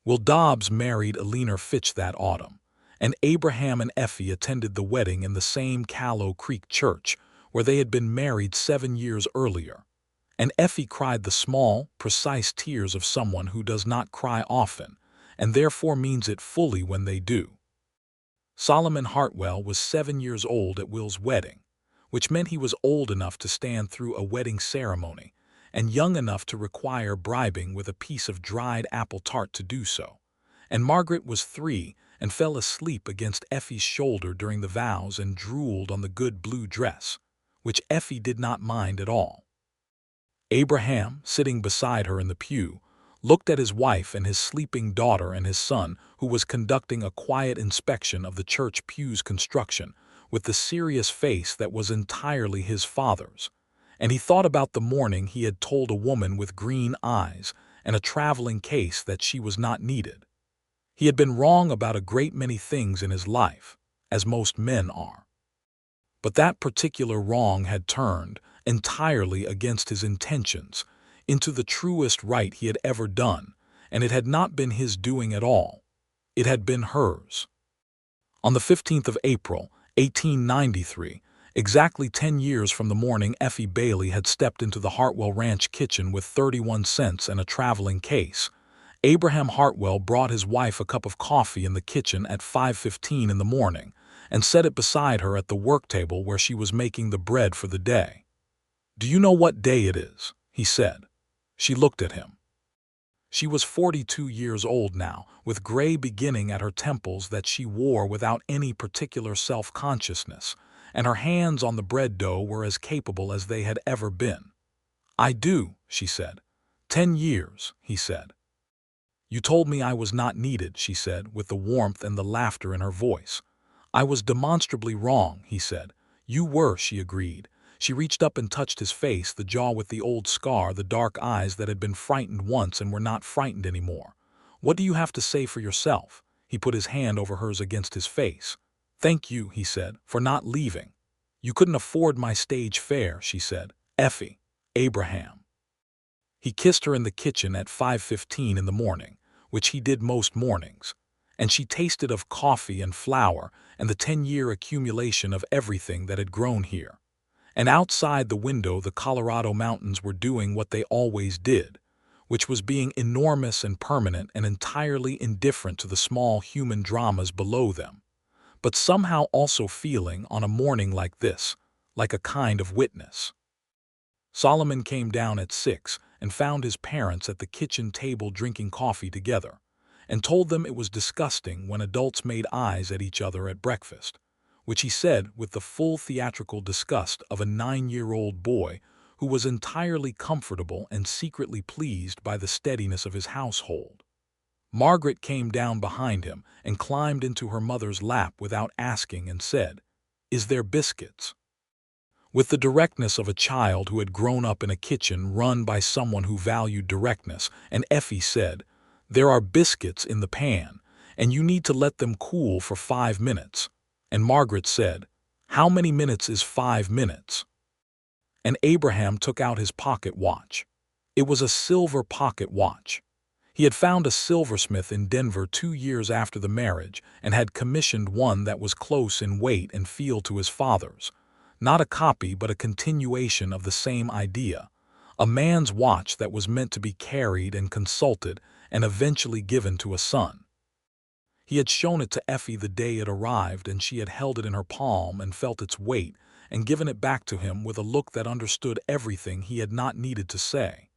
Speaker 1: Will Dobbs married Eleanor Fitch that autumn, and Abraham and Effie attended the wedding in the same Callow Creek church where they had been married 7 years earlier. And Effie cried the small, precise tears of someone who does not cry often, and therefore means it fully when they do. Solomon Hartwell was 7 years old at Will's wedding, which meant he was old enough to stand through a wedding ceremony and young enough to require bribing with a piece of dried apple tart to do so. And Margaret was 3 and fell asleep against Effie's shoulder during the vows and drooled on the good blue dress, which Effie did not mind at all. Abraham, sitting beside her in the pew, looked at his wife and his sleeping daughter and his son, who was conducting a quiet inspection of the church pew's construction, with the serious face that was entirely his father's. And he thought about the morning he had told a woman with green eyes and a traveling case that she was not needed. He had been wrong about a great many things in his life, as most men are. But that particular wrong had turned, entirely against his intentions, into the truest right he had ever done, and it had not been his doing at all. It had been hers. On the 15th of April, 1893, exactly 10 years from the morning Effie Bailey had stepped into the Hartwell Ranch kitchen with 31 cents and a traveling case, Abraham Hartwell brought his wife a cup of coffee in the kitchen at 5:15 in the morning and set it beside her at the work table where she was making the bread for the day. "Do you know what day it is?" he said. She looked at him. She was 42 years old now, with gray beginning at her temples that she wore without any particular self-consciousness, and her hands on the bread dough were as capable as they had ever been. "I do," she said. 10 years, he said. "You told me I was not needed," she said, with the warmth and the laughter in her voice. "I was demonstrably wrong," he said. "You were," she agreed. She reached up and touched his face, the jaw with the old scar, the dark eyes that had been frightened once and were not frightened anymore. "What do you have to say for yourself?" He put his hand over hers against his face. "Thank you," he said, "for not leaving." "You couldn't afford my stage fare," she said. "Effie." Abraham. He kissed her in the kitchen at 5:15 in the morning, which he did most mornings, and she tasted of coffee and flour and the 10-year accumulation of everything that had grown here. And outside the window the Colorado mountains were doing what they always did, which was being enormous and permanent and entirely indifferent to the small human dramas below them, but somehow also feeling, on a morning like this, like a kind of witness. Solomon came down at 6 and found his parents at the kitchen table drinking coffee together, and told them it was disgusting when adults made eyes at each other at breakfast, which he said with the full theatrical disgust of a 9-year-old boy who was entirely comfortable and secretly pleased by the steadiness of his household. Margaret came down behind him and climbed into her mother's lap without asking and said, "Is there biscuits?" With the directness of a child who had grown up in a kitchen run by someone who valued directness, and Effie said, "There are biscuits in the pan, and you need to let them cool for 5 minutes. And Margaret said, "How many minutes is 5 minutes?" And Abraham took out his pocket watch. It was a silver pocket watch. He had found a silversmith in Denver 2 years after the marriage and had commissioned one that was close in weight and feel to his father's. Not a copy, but a continuation of the same idea. A man's watch that was meant to be carried and consulted and eventually given to a son. He had shown it to Effie the day it arrived, and she had held it in her palm and felt its weight and given it back to him with a look that understood everything he had not needed to say.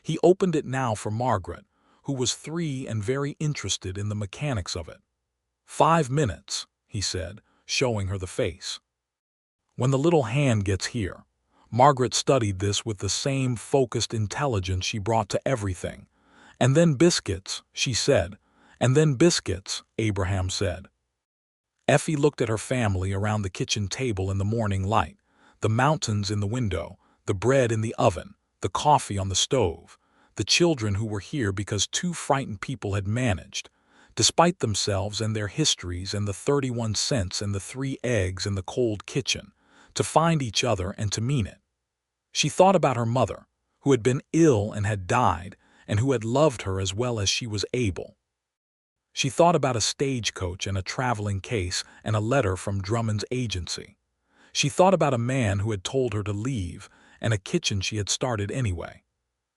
Speaker 1: He opened it now for Margaret, who was 3 and very interested in the mechanics of it. 5 minutes, he said, showing her the face. When the little hand gets here. Margaret studied this with the same focused intelligence she brought to everything. "And then biscuits," she said. "And then biscuits," Abraham said. Effie looked at her family around the kitchen table in the morning light, the mountains in the window, the bread in the oven, the coffee on the stove, the children who were here because 2 frightened people had managed despite themselves and their histories and the 31 cents and the 3 eggs in the cold kitchen, to find each other and to mean it. She thought about her mother, who had been ill and had died, and who had loved her as well as she was able. She thought about a stagecoach and a traveling case and a letter from Drummond's agency. She thought about a man who had told her to leave and a kitchen she had started anyway.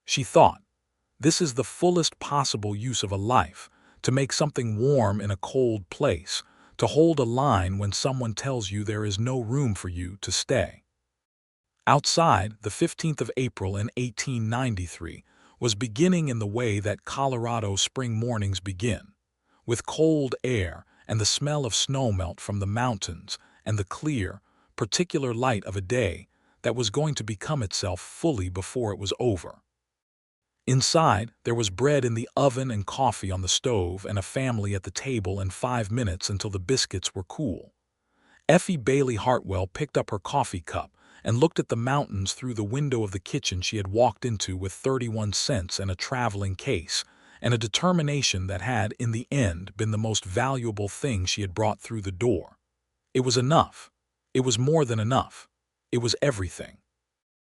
Speaker 1: She thought, this is the fullest possible use of a life, to make something warm in a cold place, to hold a line when someone tells you there is no room for you to stay. Outside, the 15th of April in 1893 was beginning in the way that Colorado spring mornings begin, with cold air and the smell of snowmelt from the mountains and the clear, particular light of a day that was going to become itself fully before it was over. Inside, there was bread in the oven and coffee on the stove and a family at the table and 5 minutes until the biscuits were cool. Effie Bailey Hartwell picked up her coffee cup and looked at the mountains through the window of the kitchen she had walked into with 31 cents and a traveling case, and a determination that had, in the end, been the most valuable thing she had brought through the door. It was enough. It was more than enough. It was everything.